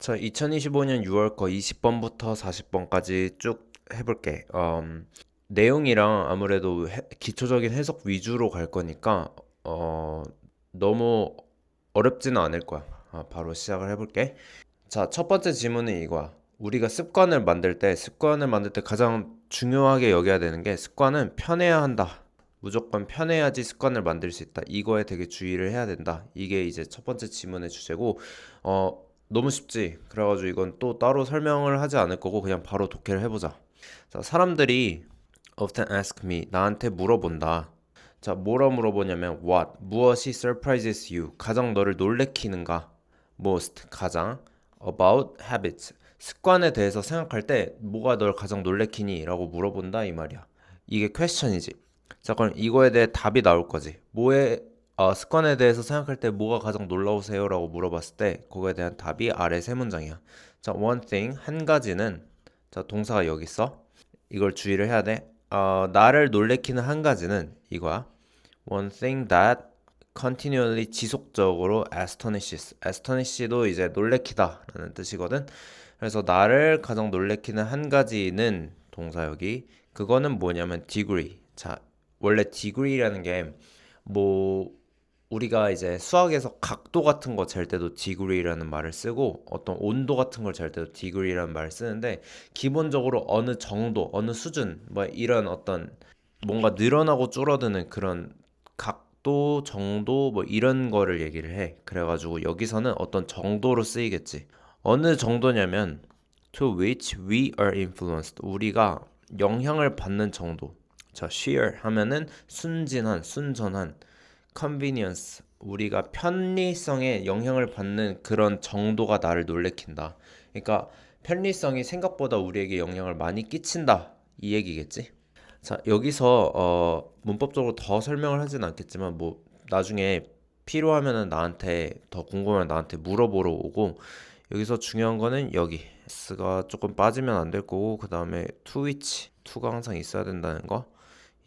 자, 2025년 6월 거 20번부터 40번까지 쭉 해볼게. 내용이랑 아무래도 기초적인 해석 위주로 갈 거니까 너무 어렵지는 않을 거야. 바로 시작을 해볼게. 자, 첫 번째 질문은 이거야. 우리가 습관을 만들 때 가장 중요하게 여겨야 되는 게 습관은 편해야 한다. 무조건 편해야지 습관을 만들 수 있다. 이거에 되게 주의를 해야 된다. 이게 이제 첫 번째 질문의 주제고, 너무 쉽지. 그래가지고 이건 또 따로 설명을 하지 않을 거고 그냥 바로 독해를 해보자. 자, 사람들이 often ask me, 나한테 물어본다. 자, 뭐라 물어보냐면 무엇이 surprises you, 가장 너를 놀래키는가? most, 가장. about habits, 습관에 대해서 생각할 때 뭐가 널 가장 놀래키니? 라고 물어본다 이 말이야. 이게 question이지. 자, 그럼 이거에 대해 답이 나올 거지. 습관에 대해서 생각할 때 뭐가 가장 놀라우세요? 라고 물어봤을 때 그거에 대한 답이 아래 세 문장이야. 자, one thing, 한 가지는, 자, 동사가 여기 있어. 이걸 주의를 해야 돼. 나를 놀래키는 한 가지는 이거야. One thing that continually, 지속적으로 astonishes. astonish도 이제 놀래키다 라는 뜻이거든. 그래서 나를 가장 놀래키는 한 가지는 동사 여기. 그거는 뭐냐면 degree. 자, 원래 degree라는 게 뭐 우리가 이제 수학에서 각도 같은 거 잴 때도 degree라는 말을 쓰고 어떤 온도 같은 걸 잴 때도 degree라는 말을 쓰는데 기본적으로 어느 정도, 어느 수준 뭐 이런 어떤 뭔가 늘어나고 줄어드는 그런 각도, 정도 뭐 이런 거를 얘기를 해. 그래가지고 여기서는 어떤 정도로 쓰이겠지. 어느 정도냐면 to which we are influenced. 우리가 영향을 받는 정도. 자, sheer 하면은 순진한, 순전한, convenience. 우리가 편리성에 영향을 받는 그런 정도가 나를 놀래킨다. 그러니까 편리성이 생각보다 우리에게 영향을 많이 끼친다. 이 얘기겠지? 자, 여기서 문법적으로 더 설명을 하진 않겠지만 뭐 나중에 필요하면은 나한테 더 궁금하면 나한테 물어보러 오고 여기서 중요한 거는 여기 s가 조금 빠지면 안 될 거고 그 다음에 to which to가 항상 있어야 된다는 거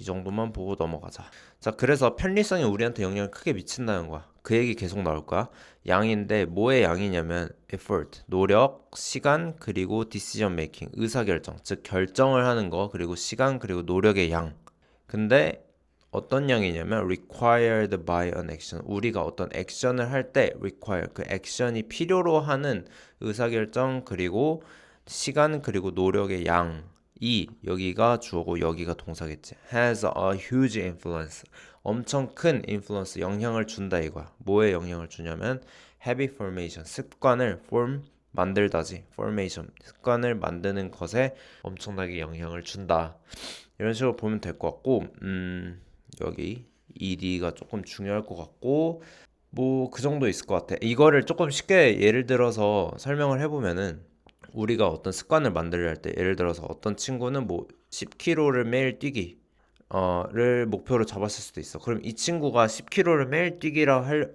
이 정도만 보고 넘어가자. 자, 그래서 편리성이 우리한테 영향을 크게 미친다는 거야. 그 얘기 계속 나올 거야. 양인데 뭐의 양이냐면 effort, 노력, 시간, 그리고 decision making, 의사결정, 즉 결정을 하는 거, 그리고 시간, 그리고 노력의 양. 근데 어떤 양이냐면 required by an action. 우리가 어떤 액션을 할 때 require, 그 액션이 필요로 하는 의사결정, 그리고 시간, 그리고 노력의 양이 여기가 주어고 여기가 동사겠지. has a huge influence. 엄청 큰 influence, 영향을 준다 이거야. 뭐에 영향을 주냐면 habit formation, 습관을 form, 만들다지. formation, 습관을 만드는 것에 엄청나게 영향을 준다. 이런 식으로 보면 될 것 같고, 여기 ED가 조금 중요할 것 같고, 뭐 그 정도 있을 것 같아. 이거를 조금 쉽게 예를 들어서 설명을 해보면은 우리가 어떤 습관을 만들려 할 때, 예를 들어서 어떤 친구는 뭐 10km를 매일 뛰기 를 목표로 잡았을 수도 있어. 그럼 이 친구가 10km를 매일 뛰기를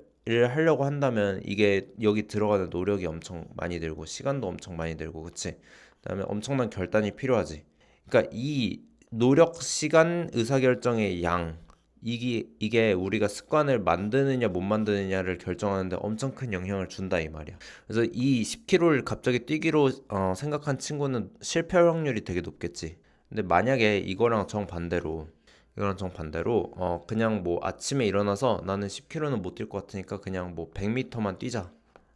하려고 한다면 이게 여기 들어가는 노력이 엄청 많이 들고 시간도 엄청 많이 들고 그치? 그다음에 엄청난 결단이 필요하지. 그러니까 이 노력, 시간, 의사결정의 양 이게 우리가 습관을 만드느냐 못 만드느냐를 결정하는데 엄청 큰 영향을 준다 이 말이야. 그래서 이 10km를 갑자기 뛰기로 생각한 친구는 실패할 확률이 되게 높겠지. 근데 만약에 이거랑 정반대로 그냥 뭐 아침에 일어나서 나는 10km는 못 뛸 것 같으니까 그냥 뭐 100m만 뛰자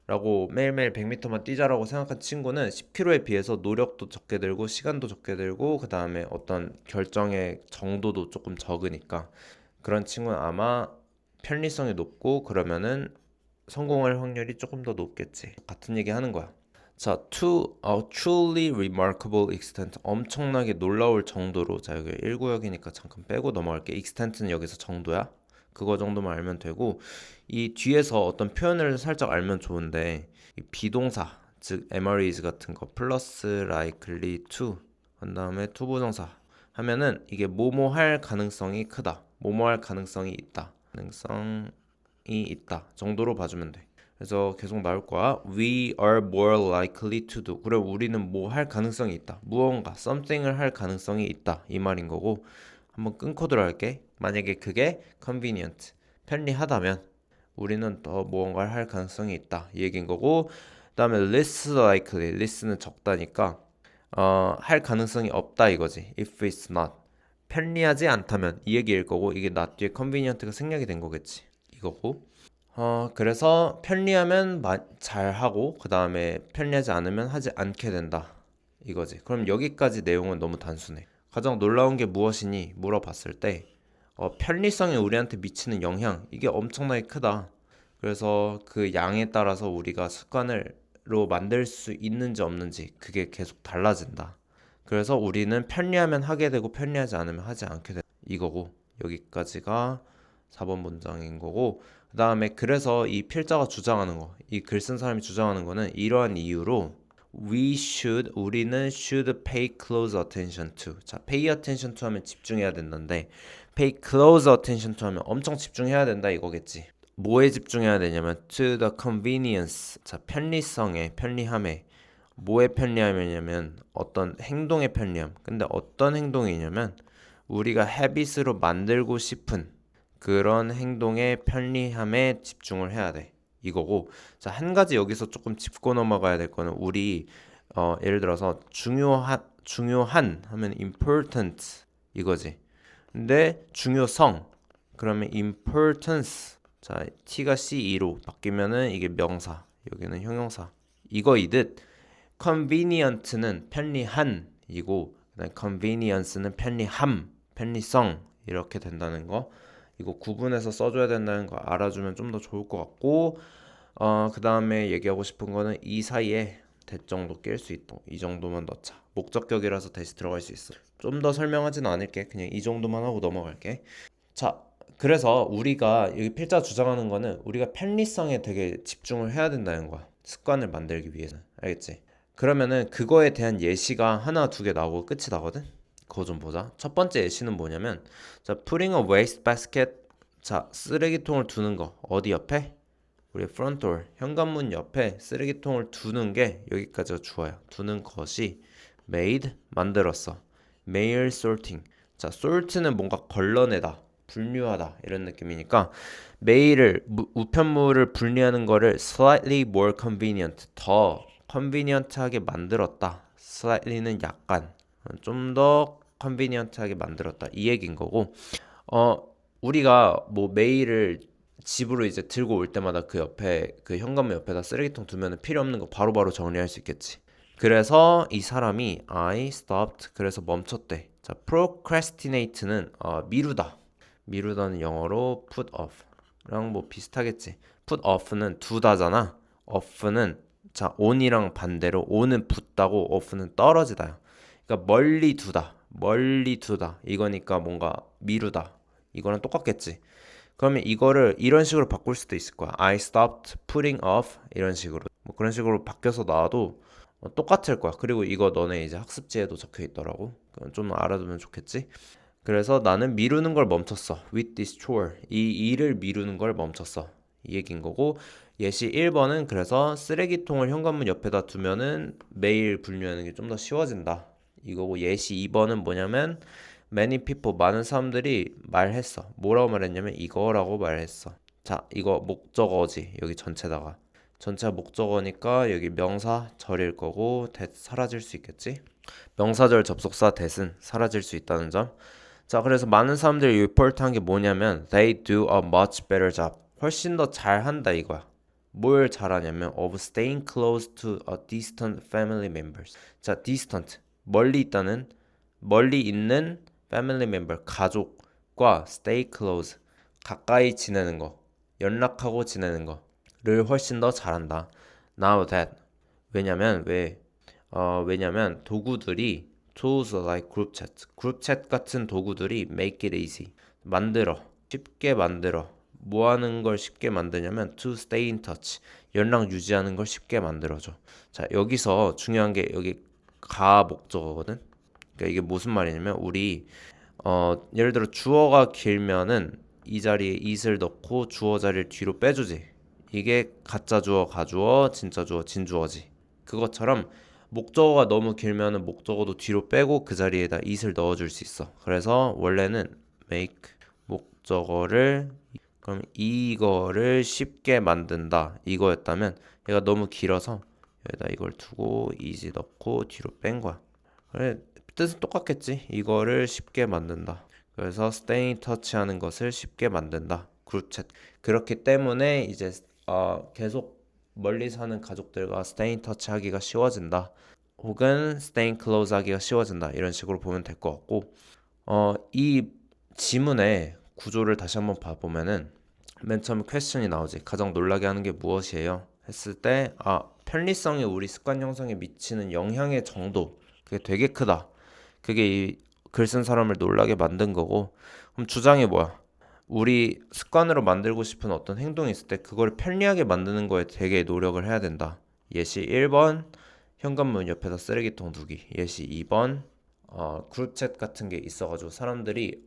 라고 매일매일 100m만 뛰자라고 생각한 친구는 10km에 비해서 노력도 적게 들고 시간도 적게 들고 그 다음에 어떤 결정의 정도도 조금 적으니까 그런 친구는 아마 편리성이 높고 그러면은 성공할 확률이 조금 더 높겠지. 같은 얘기 하는 거야. 자, to a truly remarkable extent, 엄청나게 놀라울 정도로. 자, 여기 1구역이니까 잠깐 빼고 넘어갈게. extent는 여기서 정도야. 그거 정도만 알면 되고 이 뒤에서 어떤 표현을 살짝 알면 좋은데 이 비동사, 즉 MREs 같은 거 플러스 likely to 그 다음에 to 부정사 하면은 이게 뭐뭐 할 가능성이 크다, 뭐뭐 할 가능성이 있다, 가능성이 있다 정도로 봐주면 돼. 그래서 계속 나올 거야. We are more likely to do. 그래, 우리는 뭐 할 가능성이 있다. 무언가, something을 할 가능성이 있다. 이 말인 거고. 한번 끊고 들어갈게. 만약에 그게 convenient, 편리하다면 우리는 더 무언가를 할 가능성이 있다. 이 얘기인 거고. 그다음에 least likely, least는 적다니까 할 가능성이 없다 이거지. If it's not. 편리하지 않다면 이 얘기일 거고 이게 not 뒤에 convenient가 생략이 된 거겠지. 이거고. 그래서 편리하면 잘하고 그 다음에 편리하지 않으면 하지 않게 된다. 이거지. 그럼 여기까지 내용은 너무 단순해. 가장 놀라운 게 무엇이니? 물어봤을 때 편리성이 우리한테 미치는 영향 이게 엄청나게 크다. 그래서 그 양에 따라서 우리가 습관으로 만들 수 있는지 없는지 그게 계속 달라진다. 그래서 우리는 편리하면 하게 되고 편리하지 않으면 하지 않게 된다. 이거고 여기까지가 4번 문장인 거고 그 다음에 그래서 이 필자가 주장하는 거, 이 글 쓴 사람이 주장하는 거는 이러한 이유로 우리는 should pay close attention to. 자, pay attention to 하면 집중해야 된다는데 pay close attention to 하면 엄청 집중해야 된다 이거겠지. 뭐에 집중해야 되냐면 to the convenience. 자, 편리성에, 편리함에. 뭐에 편리함이냐면 어떤 행동의 편리함. 근데 어떤 행동이냐면 우리가 habit으로 만들고 싶은 그런 행동의 편리함에 집중을 해야 돼. 이거고. 자, 한 가지 여기서 조금 짚고 넘어가야 될 거는 우리 예를 들어서 중요한 하면 important 이거지. 근데 중요성 그러면 importance. 자, t가 ce로 바뀌면은 이게 명사, 여기는 형용사. 이거이듯 convenient는 편리한 이고 그다음 convenience는 편리함, 편리성 이렇게 된다는 거. 이거 구분해서 써줘야 된다는 거 알아주면 좀 더 좋을 것 같고 그 다음에 얘기하고 싶은 거는 이 사이에 대 정도 낄 수 있도록 이 정도만 넣자. 목적격이라서 대시 들어갈 수 있어. 좀 더 설명하지는 않을게. 그냥 이 정도만 하고 넘어갈게. 자, 그래서 우리가 여기 필자 주장하는 거는 우리가 편리성에 되게 집중을 해야 된다는 거야. 습관을 만들기 위해서. 알겠지? 그러면은 그거에 대한 예시가 하나 두 개 나오고 끝이 나거든? 그거 좀 보자. 첫 번째 예시는 뭐냐면 자, putting a waste basket. 자, 쓰레기통을 두는 거. 어디 옆에? 우리 front door, 현관문 옆에 쓰레기통을 두는 게 여기까지가 주어야. 두는 것이 made, 만들었어. mail sorting. 자, sort는 뭔가 걸러내다, 분류하다 이런 느낌이니까 mail을 우편물을 분리하는 거를 slightly more convenient, 더 convenient하게 만들었다. slightly는 약간 좀 더 컨비니언트하게 만들었다 이 얘기인 거고 우리가 뭐 메일을 집으로 이제 들고 올 때마다 그 옆에 그 현관문 옆에다 쓰레기통 두면 필요 없는 거 바로바로 정리할 수 있겠지. 그래서 이 사람이 I stopped 그래서 멈췄대. 자, procrastinate는 미루다. 미루다는 영어로 put off랑 뭐 비슷하겠지. put off는 두다잖아. off는 자, on이랑 반대로 on은 붙다고 off는 떨어지다야. 그러니까 멀리 두다, 멀리 두다. 이거니까 뭔가 미루다. 이거랑 똑같겠지. 그러면 이거를 이런 식으로 바꿀 수도 있을 거야. I stopped putting off 이런 식으로. 뭐 그런 식으로 바뀌어서 나와도 똑같을 거야. 그리고 이거 너네 이제 학습지에도 적혀 있더라고. 좀 알아두면 좋겠지. 그래서 나는 미루는 걸 멈췄어. With this chore. 이 일을 미루는 걸 멈췄어. 이 얘기인 거고 예시 1번은 그래서 쓰레기통을 현관문 옆에다 두면은 매일 분류하는 게 좀 더 쉬워진다. 이거고 예시 2번은 뭐냐면 many people 많은 사람들이 말했어. 뭐라고 말했냐면 이거라고 말했어. 자, 이거 목적어지. 여기 전체다가 전체가 목적어니까 여기 명사 절일 거고 that 사라질 수 있겠지. 명사절 접속사 that은 사라질 수 있다는 점. 자, 그래서 많은 사람들이 report한 게 뭐냐면 they do a much better job. 훨씬 더 잘한다 이거야. 뭘 잘하냐면 of staying close to a distant family members. 자, distant 멀리 있다는 멀리 있는 family member 가족과 stay close 가까이 지내는 거 연락하고 지내는 거를 훨씬 더 잘한다. Now that 왜냐면 왜냐면 도구들이 tools like group chat 같은 도구들이 make it easy 만들어 쉽게 만들어 뭐 하는 걸 쉽게 만드냐면 to stay in touch 연락 유지하는 걸 쉽게 만들어줘. 자, 여기서 중요한 게 여기 가 목적어거든. 그러니까 이게 무슨 말이냐면 우리 예를 들어 주어가 길면은 이 자리에 it을 넣고 주어 자리를 뒤로 빼주지. 이게 가짜 주어, 가주어, 진짜 주어, 진주어지. 그것처럼 목적어가 너무 길면은 목적어도 뒤로 빼고 그 자리에다 it을 넣어줄 수 있어. 그래서 원래는 make 목적어를 그럼 이거를 쉽게 만든다 이거였다면 얘가 너무 길어서 여기다 이걸 두고 easy 넣고 뒤로 뺀 거야. 그래, 뜻은 똑같겠지. 이거를 쉽게 만든다. 그래서 stay in touch 하는 것을 쉽게 만든다. 그룹 챗. 그렇기 때문에 이제 계속 멀리 사는 가족들과 stay in touch 하기가 쉬워진다. 혹은 staying close 하기가 쉬워진다. 이런 식으로 보면 될 것 같고, 이 지문의 구조를 다시 한번 봐보면은 맨 처음에 question이 나오지. 가장 놀라게 하는 게 무엇이에요? 했을 때 편리성이 우리 습관 형성에 미치는 영향의 정도, 그게 되게 크다. 그게 이 글 쓴 사람을 놀라게 만든 거고. 그럼 주장이 뭐야? 우리 습관으로 만들고 싶은 어떤 행동이 있을 때 그걸 편리하게 만드는 거에 되게 노력을 해야 된다. 예시 1번 현관문 옆에다 쓰레기통 두기. 예시 2번 그룹챗 같은 게 있어가지고 사람들이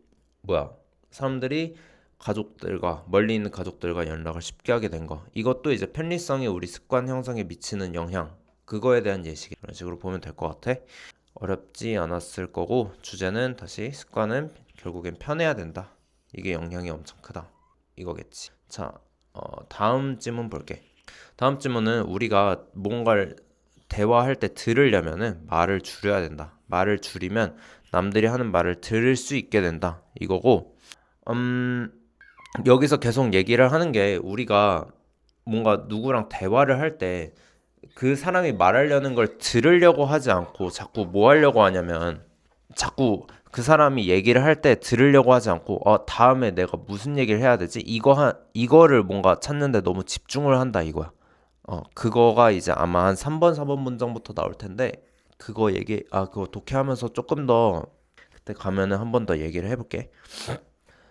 가족들과 멀리 있는 가족들과 연락을 쉽게 하게 된 거. 이것도 이제 편리성이 우리 습관 형성에 미치는 영향, 그거에 대한 예시. 이런 식으로 보면 될 것 같아. 어렵지 않았을 거고, 주제는 다시 습관은 결국엔 편해야 된다. 이게 영향이 엄청 크다. 이거겠지. 자, 다음 질문 볼게. 다음 질문은 우리가 뭔가를 대화할 때 들으려면은 말을 줄여야 된다. 말을 줄이면 남들이 하는 말을 들을 수 있게 된다. 이거고, 여기서 계속 얘기를 하는 게 우리가 뭔가 누구랑 대화를 할 때 그 사람이 말하려는 걸 들으려고 하지 않고 자꾸 뭐 하려고 하냐면 자꾸 그 사람이 얘기를 할 때 들으려고 하지 않고 다음에 내가 무슨 얘기를 해야 되지? 이거를 뭔가 찾는데 너무 집중을 한다 이거야. 그거가 이제 아마 한 3번, 4번 문장부터 나올 텐데 그거 독해하면서 조금 더 그때 가면은 한 번 더 얘기를 해볼게.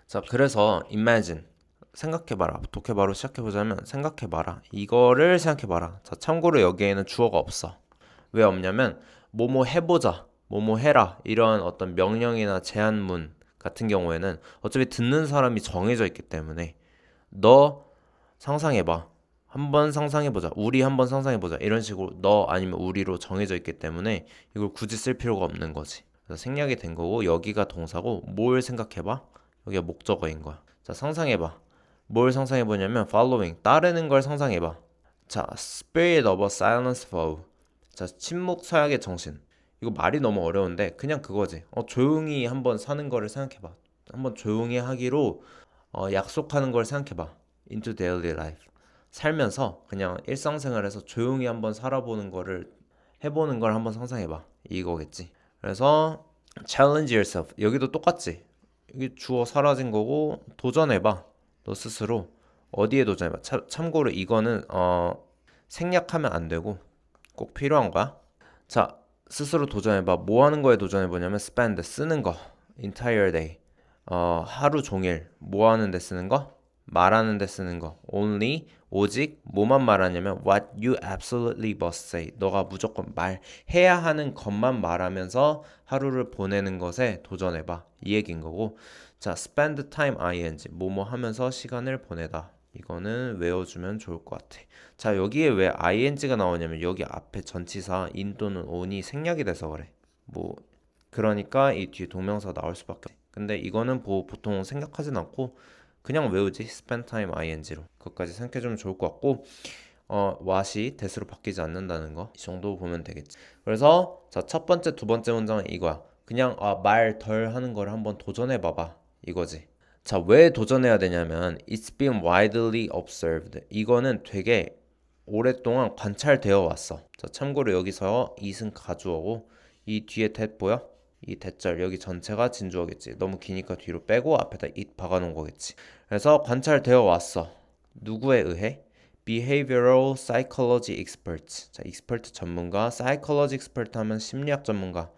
자, 그래서 imagine 생각해봐라. 독해 바로 시작해보자면 생각해봐라. 이거를 생각해봐라. 자, 참고로 여기에는 주어가 없어. 왜 없냐면 뭐뭐 해보자, 뭐뭐 해라 이런 어떤 명령이나 제한문 같은 경우에는 어차피 듣는 사람이 정해져 있기 때문에 너 상상해봐. 한번 상상해보자. 우리 한번 상상해보자. 이런 식으로 너 아니면 우리로 정해져 있기 때문에 이걸 굳이 쓸 필요가 없는 거지. 그래서 생략이 된 거고 여기가 동사고 뭘 생각해봐? 여기가 목적어인 거야. 자, 상상해봐. 뭘 상상해보냐면 following, 따르는 걸 상상해봐. 자, spirit of a silence vow. 자, 침묵 서약의 정신. 이거 말이 너무 어려운데 그냥 그거지. 조용히 한번 사는 거를 생각해봐. 한번 조용히 하기로 약속하는 걸 생각해봐. into daily life. 살면서 그냥 일상생활에서 조용히 한번 살아보는 거를 해보는 걸 한번 상상해봐. 이거겠지. 그래서 challenge yourself. 여기도 똑같지. 여기 주어 사라진 거고 도전해봐. 너 스스로 어디에 도전해봐. 참고로 이거는 생략하면 안 되고 꼭 필요한 거야. 자, 스스로 도전해봐. 뭐 하는 거에 도전해보냐면 spend, 쓰는 거. entire day. 하루 종일 뭐 하는 데 쓰는 거? 말하는 데 쓰는 거. only, 오직 뭐만 말하냐면 what you absolutely must say. 너가 무조건 말해야 하는 것만 말하면서 하루를 보내는 것에 도전해봐. 이 얘기인 거고. 자, spend time ing. 뭐뭐 하면서 시간을 보내다. 이거는 외워주면 좋을 것 같아. 자, 여기에 왜 ing가 나오냐면 여기 앞에 전치사 in 또는 on이 생략이 돼서 그래. 그러니까 이 뒤에 동명사 나올 수밖에 없어. 근데 이거는 보통 생각하진 않고 그냥 외우지. spend time ing로. 그것까지 생각해주면 좋을 것 같고 what이 that으로 바뀌지 않는다는 거. 이 정도 보면 되겠지. 그래서 자, 첫 번째, 두 번째 문장은 이거야. 그냥 말 덜 하는 걸 한번 도전해봐봐. 이거지. 자, 왜 도전해야 되냐면 It's been widely observed. 이거는 되게 오랫동안 관찰되어 왔어. 자, 참고로 여기서 it은 가주어고 이 뒤에 that 보여? 이 that절 여기 전체가 진주어겠지. 너무 기니까 뒤로 빼고 앞에다 it 박아놓은 거겠지. 그래서 관찰되어 왔어. 누구에 의해? Behavioral Psychology Experts. 자, expert 전문가, Psychology Expert 하면 심리학 전문가,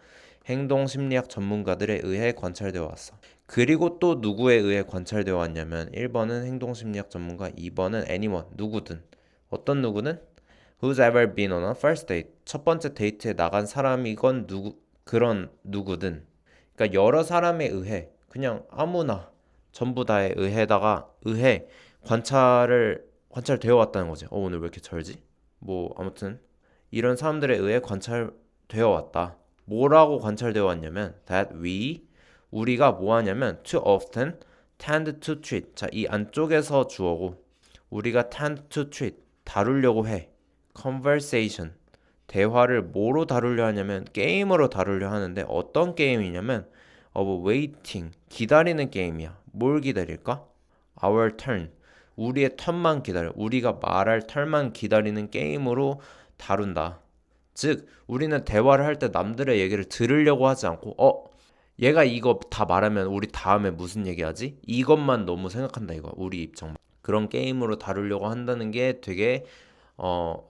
행동 심리학 전문가들에 의해 관찰되어 왔어. 그리고 또 누구에 의해 관찰되어 왔냐면 1번은 행동 심리학 전문가, 2번은 anyone, 누구든. 어떤 누구는? Who's ever been on a first date. 첫 번째 데이트에 나간 사람이건 그런 누구든. 그러니까 여러 사람에 의해 그냥 아무나 전부 다에 의해 관찰되어 왔다는 거지. 오늘 왜 이렇게 절지? 아무튼 이런 사람들에 의해 관찰되어 왔다. 뭐라고 관찰되어 왔냐면 that 우리가 뭐 하냐면 too often tend to treat. 자, 이 안쪽에서 주어고 우리가 tend to treat 다루려고 해. conversation 대화를 뭐로 다루려 하냐면 게임으로 다루려 하는데 어떤 게임이냐면 of waiting 기다리는 게임이야. 뭘 기다릴까? Our turn 우리의 턴만 기다려. 우리가 말할 턴만 기다리는 게임으로 다룬다. 즉 우리는 대화를 할 때 남들의 얘기를 들으려고 하지 않고 얘가 이거 다 말하면 우리 다음에 무슨 얘기하지? 이것만 너무 생각한다 이거 우리 입장. 그런 게임으로 다루려고 한다는 게 되게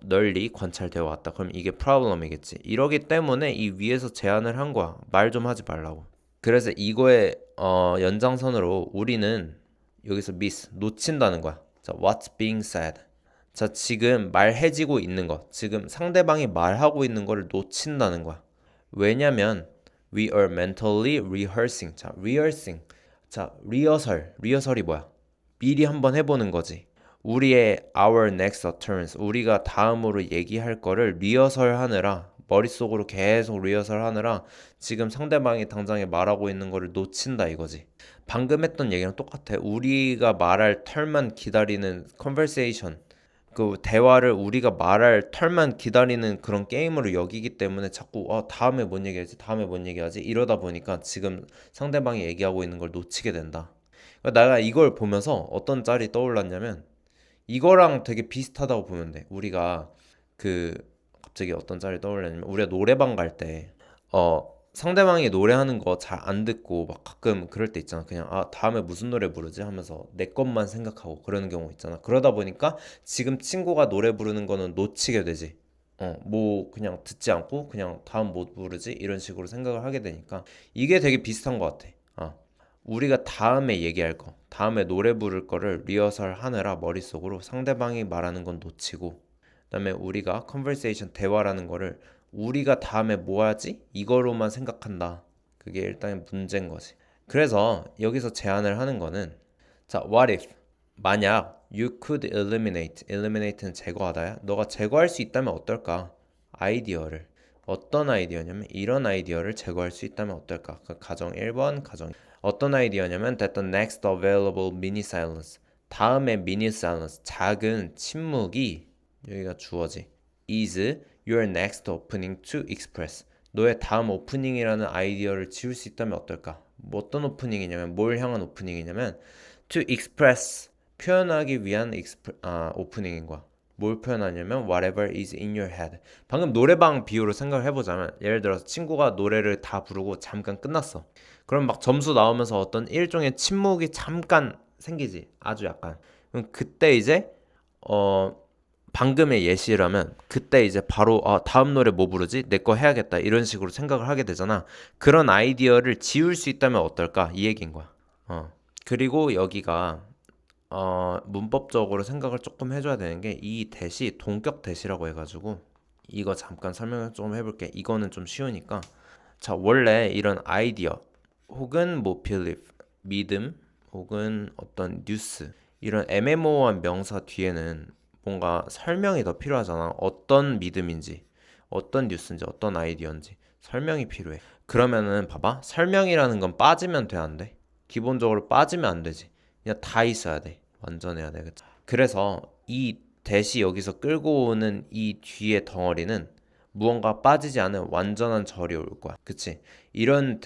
널리 관찰되어 왔다. 그럼 이게 프로블럼이겠지. 이러기 때문에 이 위에서 제안을 한 거야. 말 좀 하지 말라고. 그래서 이거의 연장선으로 우리는 여기서 miss 놓친다는 거야. 자, what's being said. 자, 지금 말해지고 있는 거. 지금 상대방이 말하고 있는 거를 놓친다는 거야. 왜냐면 we are mentally rehearsing. 자, rehearsing. 자, 리허설이 뭐야? 미리 한번 해보는 거지. 우리의 our next utterance, 우리가 다음으로 얘기할 거를 리허설 하느라 머릿속으로 계속 리허설 하느라 지금 상대방이 당장에 말하고 있는 거를 놓친다 이거지. 방금 했던 얘기랑 똑같아. 우리가 말할 털만 기다리는 conversation, 그 대화를 우리가 말할 털만 기다리는 그런 게임으로 여기기 때문에 자꾸 다음에 뭔 얘기하지? 다음에 뭔 얘기하지? 이러다 보니까 지금 상대방이 얘기하고 있는 걸 놓치게 된다. 그러니까 내가 이걸 보면서 어떤 짤이 떠올랐냐면 이거랑 되게 비슷하다고 보면 돼. 우리가 그 갑자기 어떤 짤이 떠올랐냐면 우리가 노래방 갈 때 상대방이 노래하는 거 잘 안 듣고 막 가끔 그럴 때 있잖아. 그냥 다음에 무슨 노래 부르지 하면서 내 것만 생각하고 그러는 경우 있잖아. 그러다 보니까 지금 친구가 노래 부르는 거는 놓치게 되지. 뭐 그냥 듣지 않고 그냥 다음 뭐 부르지 이런 식으로 생각을 하게 되니까 이게 되게 비슷한 것 같아. 우리가 다음에 얘기할 거, 다음에 노래 부를 거를 리허설 하느라 머릿속으로 상대방이 말하는 건 놓치고, 그다음에 우리가 conversation 대화라는 거를 우리가 다음에 뭐 하지? 이거로만 생각한다. 그게 일단 문제인 거지. 그래서 여기서 제안을 하는 거는 자, what if 만약 you could eliminate는 제거하다야. 너가 제거할 수 있다면 어떨까? 아이디어를. 어떤 아이디어냐면 이런 아이디어를 제거할 수 있다면 어떨까? 그 가정 1번, 가정 어떤 아이디어냐면 that the next available mini silence 다음에 mini silence 작은 침묵이 여기가 주어지 is your next opening to express 너의 다음 오프닝이라는 아이디어를 지울 수 있다면 어떨까? 뭐 어떤 오프닝이냐면 뭘 향한 오프닝이냐면 to express 표현하기 위한 오프닝인 거야. 뭘 표현하냐면 whatever is in your head. 방금 노래방 비유로 생각을 해보자면 예를 들어서 친구가 노래를 다 부르고 잠깐 끝났어. 그럼 막 점수 나오면서 어떤 일종의 침묵이 잠깐 생기지. 아주 약간. 그럼 그때 이제 방금의 예시라면 그때 이제 바로 다음 노래 뭐 부르지? 내 거 해야겠다. 이런 식으로 생각을 하게 되잖아. 그런 아이디어를 지울 수 있다면 어떨까? 이 얘기인 거야. 그리고 여기가 문법적으로 생각을 조금 해줘야 되는 게 이 대시 동격 대시라고 해가지고 이거 잠깐 설명을 좀 해볼게. 이거는 좀 쉬우니까. 자, 원래 이런 아이디어 혹은 뭐 believe 믿음 혹은 어떤 뉴스 이런 애매모호한 명사 뒤에는 뭔가 설명이 더 필요하잖아. 어떤 믿음인지 어떤 뉴스인지 어떤 아이디어인지 설명이 필요해. 그러면은 봐봐. 설명이라는 건 빠지면 돼, 안 돼? 기본적으로 빠지면 안 되지. 그냥 다 있어야 돼. 완전해야 돼. 그치? 그래서 이 대시 여기서 끌고 오는 이 뒤에 덩어리는 무언가 빠지지 않은 완전한 절이 올 거야. 그치? 이런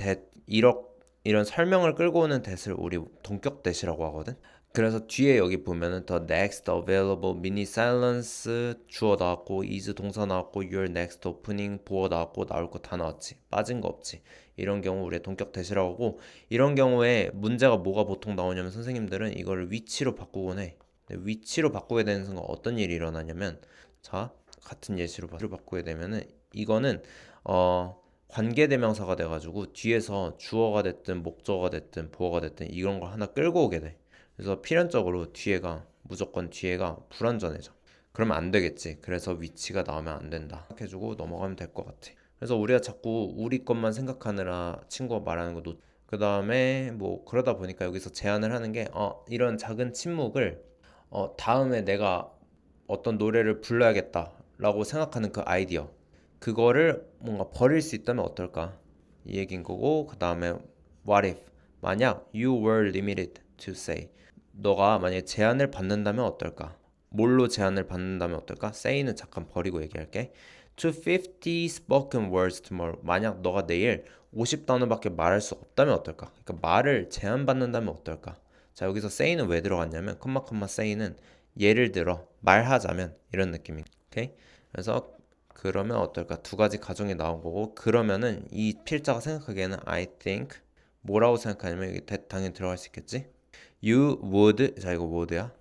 설명을 끌고 오는 대시를 우리 동격 대시라고 하거든. 그래서 뒤에 여기 보면은 the next available mini silence 주어 나왔고 is 동사 나왔고 your next opening 보어 나왔고 나올 거 다 나왔지. 빠진 거 없지. 이런 경우 우리 동격 대시라고 하고 이런 경우에 문제가 뭐가 보통 나오냐면 선생님들은 이거를 위치로 바꾸곤 해. 근데 위치로 바꾸게 되는 순간 어떤 일이 일어나냐면 자 같은 예시로 바꾸게 되면은 이거는 관계대명사가 돼가지고 뒤에서 주어가 됐든 목적어가 됐든 보어가 됐든 이런 걸 하나 끌고 오게 돼. 그래서 필연적으로 무조건 뒤에가 불완전해져. 그러면 안 되겠지. 그래서 위치가 나오면 안 된다. 생각해주고 넘어가면 될 것 같아. 그래서 우리가 자꾸 우리 것만 생각하느라 친구가 말하는 거 그 다음에 뭐 그러다 보니까 여기서 제안을 하는 게 이런 작은 침묵을 다음에 내가 어떤 노래를 불러야겠다라고 생각하는 그 아이디어 그거를 뭔가 버릴 수 있다면 어떨까 이 얘기인 거고 그 다음에 what if 만약 you were limited to say 너가 만약에 제안을 받는다면 어떨까 뭘로 제안을 받는다면 어떨까 say는 잠깐 버리고 얘기할게 to 50 spoken words tomorrow. 만약 너가 내일 50단어밖에 말할 수 없다면 어떨까? 그러니까 말을 제한받는다면 어떨까? 자, 여기서 say는 왜 들어갔냐면 say는 예를 들어 말하자면 이런 느낌이. 오케이? 그래서 그러면 어떨까? 두 가지 가정이 나온 거고 그러면은 이 필자가 생각하기에는 I think 뭐라고 생각하냐면 여기 당연히 들어갈 수 있겠지? You would 자 이거 would야.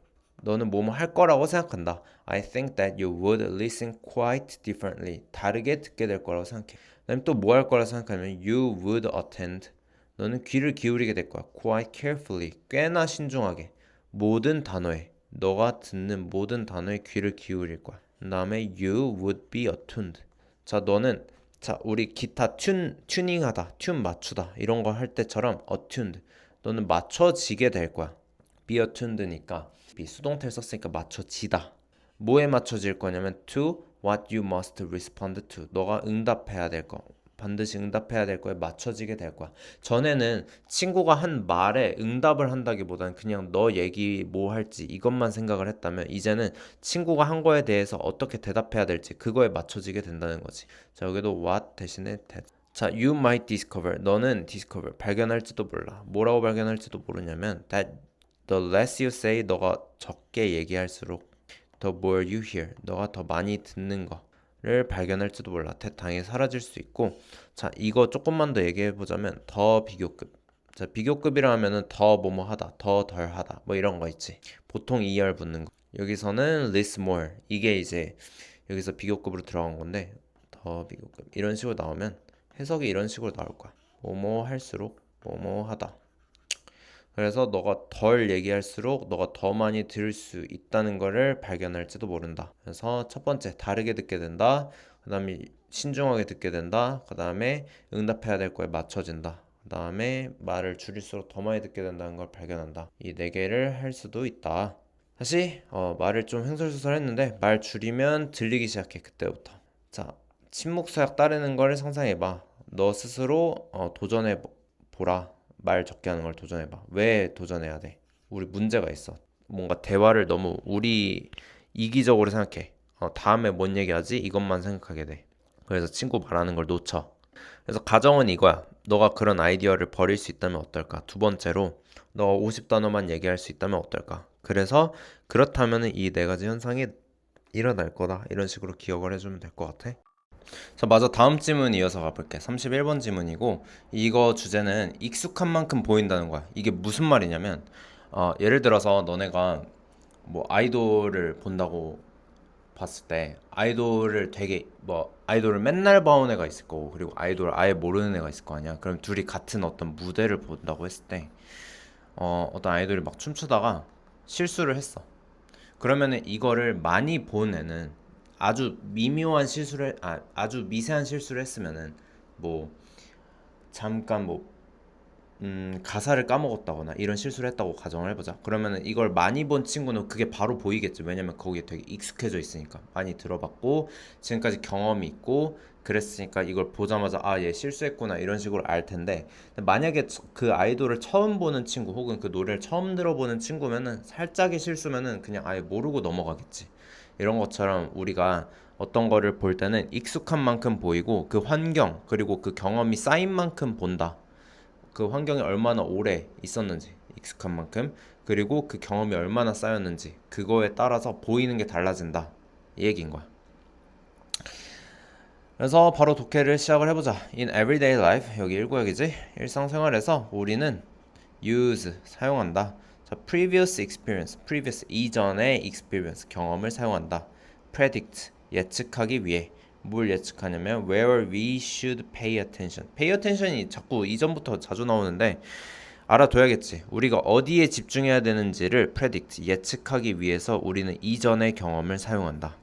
너는 뭐뭐 할 거라고 생각한다. I think that you would listen quite differently. 다르게 듣게 될 거라고 생각해. 그다음에 또 뭐 할 거라고 생각하면 you would attend. 너는 귀를 기울이게 될 거야. Quite carefully. 꽤나 신중하게. 모든 단어에 너가 듣는 모든 단어에 귀를 기울일 거야. 그다음에 you would be attuned. 자, 너는 자, 우리 기타 튜닝하다, 튠 맞추다 이런 거 할 때처럼 attuned. 너는 맞춰지게 될 거야. be attuned니까 수동태를 썼으니까 맞춰지다. 뭐에 맞춰질 거냐면 to what you must respond to. 너가 응답해야 될 거. 반드시 응답해야 될 거에 맞춰지게 될 거야. 전에는 친구가 한 말에 응답을 한다기보다는 그냥 너 얘기 뭐 할지 이것만 생각을 했다면 이제는 친구가 한 거에 대해서 어떻게 대답해야 될지 그거에 맞춰지게 된다는 거지. 자, 여기도 what 대신에 that. 자, you might discover. 너는 discover. 발견할지도 몰라. 뭐라고 발견할지도 모르냐면 that the less you say. 너가 적게 얘기할수록 the more you hear. 너가 더 많이 듣는 거를 발견할지도 몰라. 당연히 사라질 수 있고. 자, 이거 조금만 더 얘기해 보자면 더 비교급. 자, 비교급이라 하면은 더 뭐뭐 하다, 더 덜 하다 뭐 이런 거 있지. 보통 ER 붙는 거. 여기서는 less more. 이게 이제 여기서 비교급으로 들어간 건데 더 비교급 이런 식으로 나오면 해석이 이런 식으로 나올 거야. 뭐뭐 할수록 뭐뭐 하다. 그래서 너가 덜 얘기할수록 너가 더 많이 들을 수 있다는 것을 발견할지도 모른다. 그래서 첫 번째 다르게 듣게 된다. 그 다음에 신중하게 듣게 된다. 그 다음에 응답해야 될 거에 맞춰진다. 그 다음에 말을 줄일수록 더 많이 듣게 된다는 걸 발견한다. 이 네 개를 할 수도 있다. 다시 말을 좀 횡설수설했는데 말 줄이면 들리기 시작해. 그때부터. 자, 침묵서약 따르는 걸 상상해봐. 너 스스로 도전해 보라. 말 적게 하는 걸 도전해봐. 왜 도전해야 돼? 우리 문제가 있어. 뭔가 대화를 너무 우리 이기적으로 생각해. 다음에 뭔 얘기하지? 이것만 생각하게 돼. 그래서 친구 말하는 걸 놓쳐. 그래서 가정은 이거야. 너가 그런 아이디어를 버릴 수 있다면 어떨까? 두 번째로 너가 50단어만 얘기할 수 있다면 어떨까? 그래서 그렇다면 이 네 가지 현상이 일어날 거다. 이런 식으로 기억을 해주면 될 것 같아. 자, 맞아. 다음 질문 이어서 가볼게. 31번 질문이고 이거 주제는 익숙한 만큼 보인다는 거야. 이게 무슨 말이냐면 예를 들어서 너네가 뭐 아이돌을 본다고 봤을 때 아이돌을 되게 뭐 아이돌을 맨날 봐온 애가 있을 거고 그리고 아이돌을 아예 모르는 애가 있을 거 아니야. 그럼 둘이 같은 어떤 무대를 본다고 했을 때 어떤 아이돌이 막 춤추다가 실수를 했어. 그러면은 이거를 많이 본 애는 아주 미묘한 실수를 아주 미세한 실수를 했으면은 뭐 잠깐 뭐 가사를 까먹었다거나 이런 실수를 했다고 가정을 해보자. 그러면은 이걸 많이 본 친구는 그게 바로 보이겠지. 왜냐면 거기에 되게 익숙해져 있으니까 많이 들어봤고 지금까지 경험이 있고 그랬으니까 이걸 보자마자 얘 실수했구나 이런 식으로 알 텐데 만약에 그 아이돌을 처음 보는 친구 혹은 그 노래를 처음 들어보는 친구면은 살짝의 실수면은 그냥 아예 모르고 넘어가겠지. 이런 것처럼 우리가 어떤 거를 볼 때는 익숙한 만큼 보이고 그 환경 그리고 그 경험이 쌓인 만큼 본다. 그 환경에 얼마나 오래 있었는지 익숙한 만큼 그리고 그 경험이 얼마나 쌓였는지 그거에 따라서 보이는 게 달라진다 이 얘기인 거야. 그래서 바로 독해를 시작을 해보자. In everyday life 여기 1구역이지. 일상생활에서 우리는 use 사용한다. 자, previous experience previous 이전의 experience 경험을 사용한다. predict 예측하기 위해 뭘 예측하냐면 where we should pay attention. pay attention이 자꾸 이전부터 자주 나오는데 알아둬야겠지. 우리가 어디에 집중해야 되는지를 predict 예측하기 위해서 우리는 이전의 경험을 사용한다.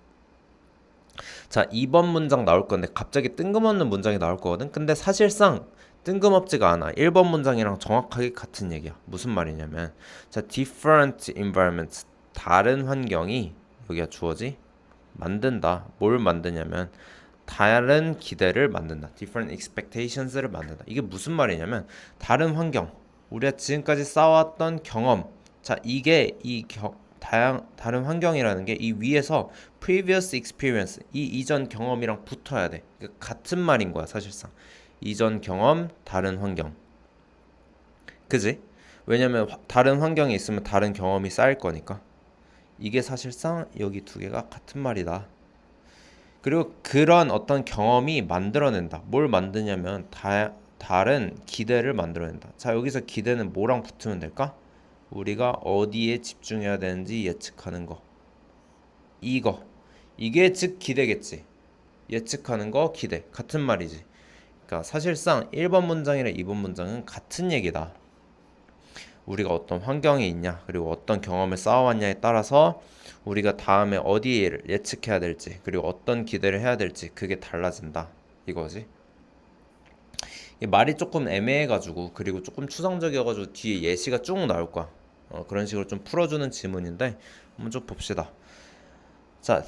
자, 2번 문장 나올 건데 갑자기 뜬금없는 문장이 나올 거거든. 근데 사실상 뜬금없지가 않아. 1번 문장이랑 정확하게 같은 얘기야. 무슨 말이냐면 자, different environments 다른 환경이 여기가 주어지 만든다. 뭘 만드냐면 다른 기대를 만든다. different expectations를 만든다. 이게 무슨 말이냐면 다른 환경 우리가 지금까지 쌓아왔던 경험 자, 이게 다른 환경이라는 게 이 위에서 previous experience, 이 이전 경험이랑 붙어야 돼. 그러니까 같은 말인 거야, 사실상. 이전 경험, 다른 환경. 그지? 왜냐면 다른 환경에 있으면 다른 경험이 쌓일 거니까. 이게 사실상 여기 두 개가 같은 말이다. 그리고 그런 어떤 경험이 만들어낸다. 뭘 만드냐면 다른 기대를 만들어낸다. 자, 여기서 기대는 뭐랑 붙으면 될까? 우리가 어디에 집중해야 되는지 예측하는 거. 이게 즉 기대겠지. 예측하는 거 기대. 같은 말이지. 그러니까 사실상 1번 문장이랑 2번 문장은 같은 얘기다. 우리가 어떤 환경에 있냐, 그리고 어떤 경험을 쌓아왔냐에 따라서 우리가 다음에 어디에 예측해야 될지, 그리고 어떤 기대를 해야 될지 그게 달라진다. 이거지. 말이 조금 애매해가지고, 그리고 조금 추상적이어가지고 뒤에 예시가 쭉 나올 거야. 그런 식으로 좀 풀어주는 지문인데 한번 좀 봅시다. 자,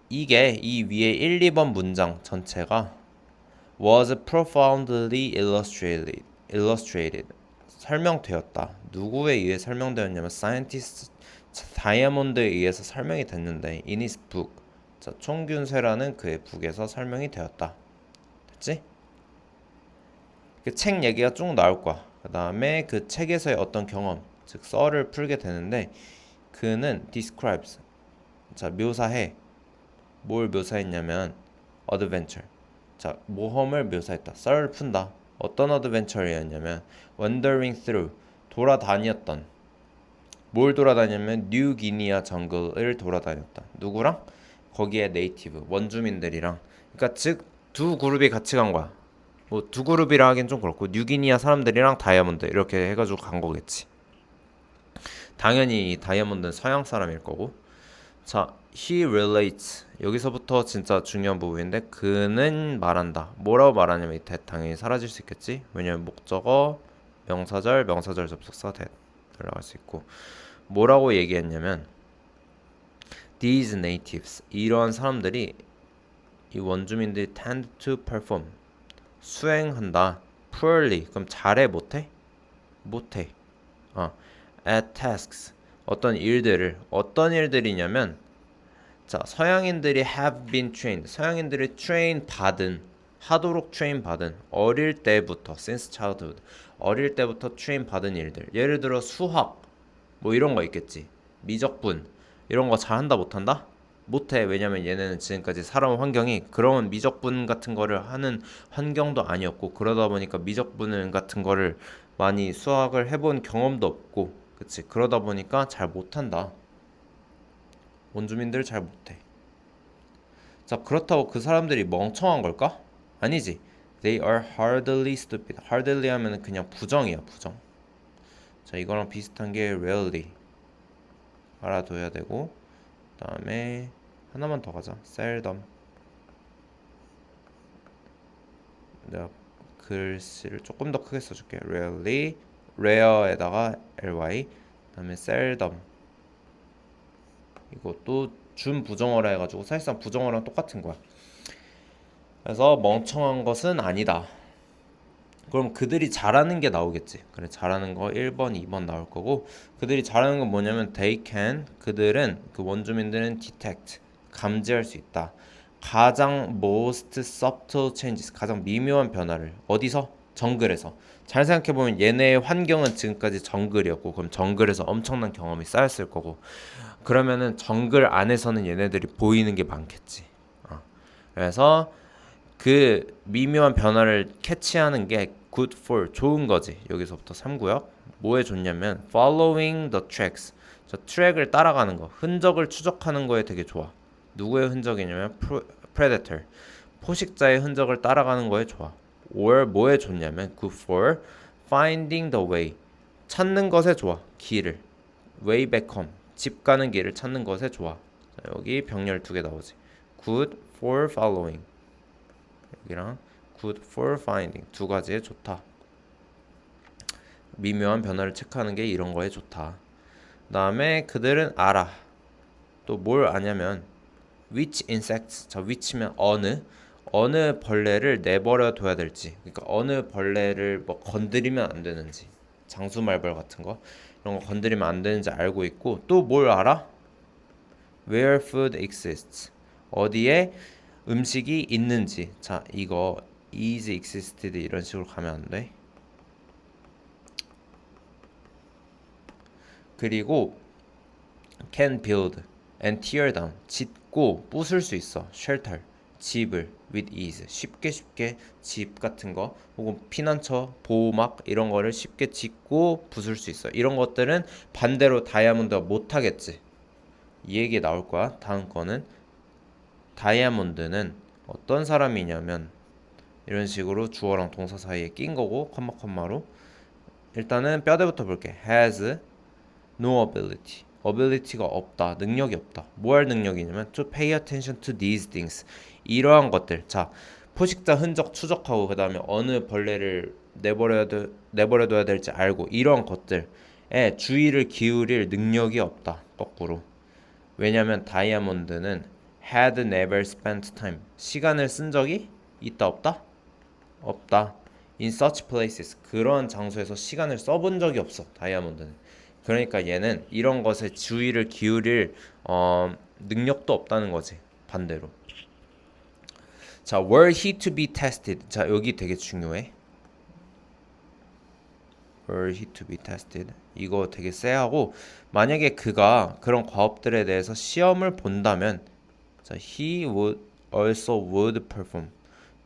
이게 이 위에 1, 2번 문장 전체가 was profoundly illustrated 설명되었다. 누구에 의해 설명되었냐면 scientist 다이아몬드에 의해서 설명이 됐는데 in his book. 자, 총균세라는 그의 북에서 설명이 되었다. 됐지? 그 책 얘기가 쭉 나올 거야. 그 다음에 그 책에서의 어떤 경험, 즉 썰을 풀게 되는데 그는 describes. 자, 묘사해. 뭘 묘사했냐면 adventure. 자, 모험을 묘사했다. 썰을 푼다. 어떤 어드벤처였냐면 wandering through 돌아다녔던 뭘 돌아다녔냐면 뉴기니아 정글을 돌아다녔다. 누구랑? 거기에 네이티브 원주민들이랑. 그러니까 즉 두 그룹이 같이 간 거야. 뭐 두 그룹이라 하긴 좀 그렇고 뉴기니아 사람들이랑 다이아몬드 이렇게 해가지고 간 거겠지. 당연히 다이아몬드는 서양 사람일 거고. 자, he relates. 여기서부터 진짜 중요한 부분인데 그는 말한다. 뭐라고 말하냐면 이때 당연히 사라질 수 있겠지. 왜냐면 목적어, 명사절, 명사절 접속사 들어갈 수 있고. 뭐라고 얘기했냐면 these natives. 이러한 사람들이 이 원주민들이 tend to perform. 수행한다. poorly. 그럼 잘해 못해? 못해. at tasks. 어떤 일들이냐면 자, 서양인들이 have been trained. 서양인들이 train 받은 하도록 train 받은 어릴 때부터 since childhood. 어릴 때부터 train 받은 일들. 예를 들어 수학 뭐 이런 거 있겠지. 미적분 이런 거 잘한다 못한다? 못해. 왜냐면 얘네는 지금까지 살아온 환경이 그런 미적분 같은 거를 하는 환경도 아니었고 그러다 보니까 미적분 같은 거를 많이 수학을 해본 경험도 없고 그치. 그러다 보니까 잘 못한다. 원주민들 잘 못해. 자, 그렇다고 그 사람들이 멍청한 걸까? 아니지. They are hardly stupid. hardly 하면 그냥 부정이야, 부정. 자, 이거랑 비슷한 게 rarely. 알아둬야 되고. 그 다음에 하나만 더 가자. seldom. 내가 글씨를 조금 더 크게 써줄게. rarely, rare에다가 ly. 그 다음에 seldom. 이것도 준부정어라 해가지고 사실상 부정어랑 똑같은 거야. 그래서 멍청한 것은 아니다. 그럼 그들이 잘하는 게 나오겠지. 그래, 잘하는 거 1번, 2번 나올 거고 그들이 잘하는 건 뭐냐면 they can, 그들은, 그 원주민들은 detect, 감지할 수 있다. 가장 most subtle changes, 가장 미묘한 변화를 어디서? 정글에서. 잘 생각해보면 얘네의 환경은 지금까지 정글이었고 그럼 정글에서 엄청난 경험이 쌓였을 거고 그러면은 정글 안에서는 얘네들이 보이는 게 많겠지. 그래서 그 미묘한 변화를 캐치하는 게 good for 좋은 거지. 여기서부터 3구역 뭐에 좋냐면 following the tracks. 저 트랙을 따라가는 거, 흔적을 추적하는 거에 되게 좋아. 누구의 흔적이냐면 predator. 포식자의 흔적을 따라가는 거에 좋아. or 뭐에 좋냐면 good for finding the way. 찾는 것에 좋아. 길을. way back home. 집 가는 길을 찾는 것에 좋아. 자, 여기 병렬 2개 나오지. good for following. 여기랑 good for finding 두 가지에 좋다. 미묘한 변화를 체크하는 게 이런 거에 좋다. 그 다음에 그들은 알아. 또 뭘 아냐면 which insects. 자, which면 어느 벌레를 내버려 둬야 될지. 그러니까 어느 벌레를 뭐 건드리면 안 되는지. 장수 말벌 같은 거 이런 거 건드리면 안 되는지 알고 있고 또 뭘 알아? Where food exists. 어디에 음식이 있는지. 자, 이거 is existed 이런 식으로 가면 안 돼. 그리고 can build and tear down. 짓고 부술 수 있어. shelter. 집을 with ease. 쉽게 집 같은 거 혹은 피난처, 보호막 이런 거를 쉽게 짓고 부술 수 있어. 이런 것들은 반대로 다이아몬드가 못 하겠지. 이 얘기 나올 거야. 다음 거는 다이아몬드는 어떤 사람이냐면 이런 식으로 주어랑 동사 사이에 낀 거고 컴마로 일단은 뼈대부터 볼게. has no ability. ability가 없다. 능력이 없다. 뭐 할 능력이냐면 to pay attention to these things. 이러한 것들. 자, 포식자 흔적 추적하고 그 다음에 어느 벌레를 내버려둬야 될지 알고 이러한 것들에 주의를 기울일 능력이 없다. 거꾸로. 왜냐면 다이아몬드는 had never spent time. 시간을 쓴 적이 있다 없다? 없다. In such places. 그런 장소에서 시간을 써본 적이 없어. 다이아몬드는. 그러니까 얘는 이런 것에 주의를 기울일 능력도 없다는 거지. 반대로. 자, were he to be tested. 자, 여기 되게 중요해. were he to be tested. 이거 되게 쎄하고 만약에 그가 그런 과업들에 대해서 시험을 본다면 자, he would also would perform.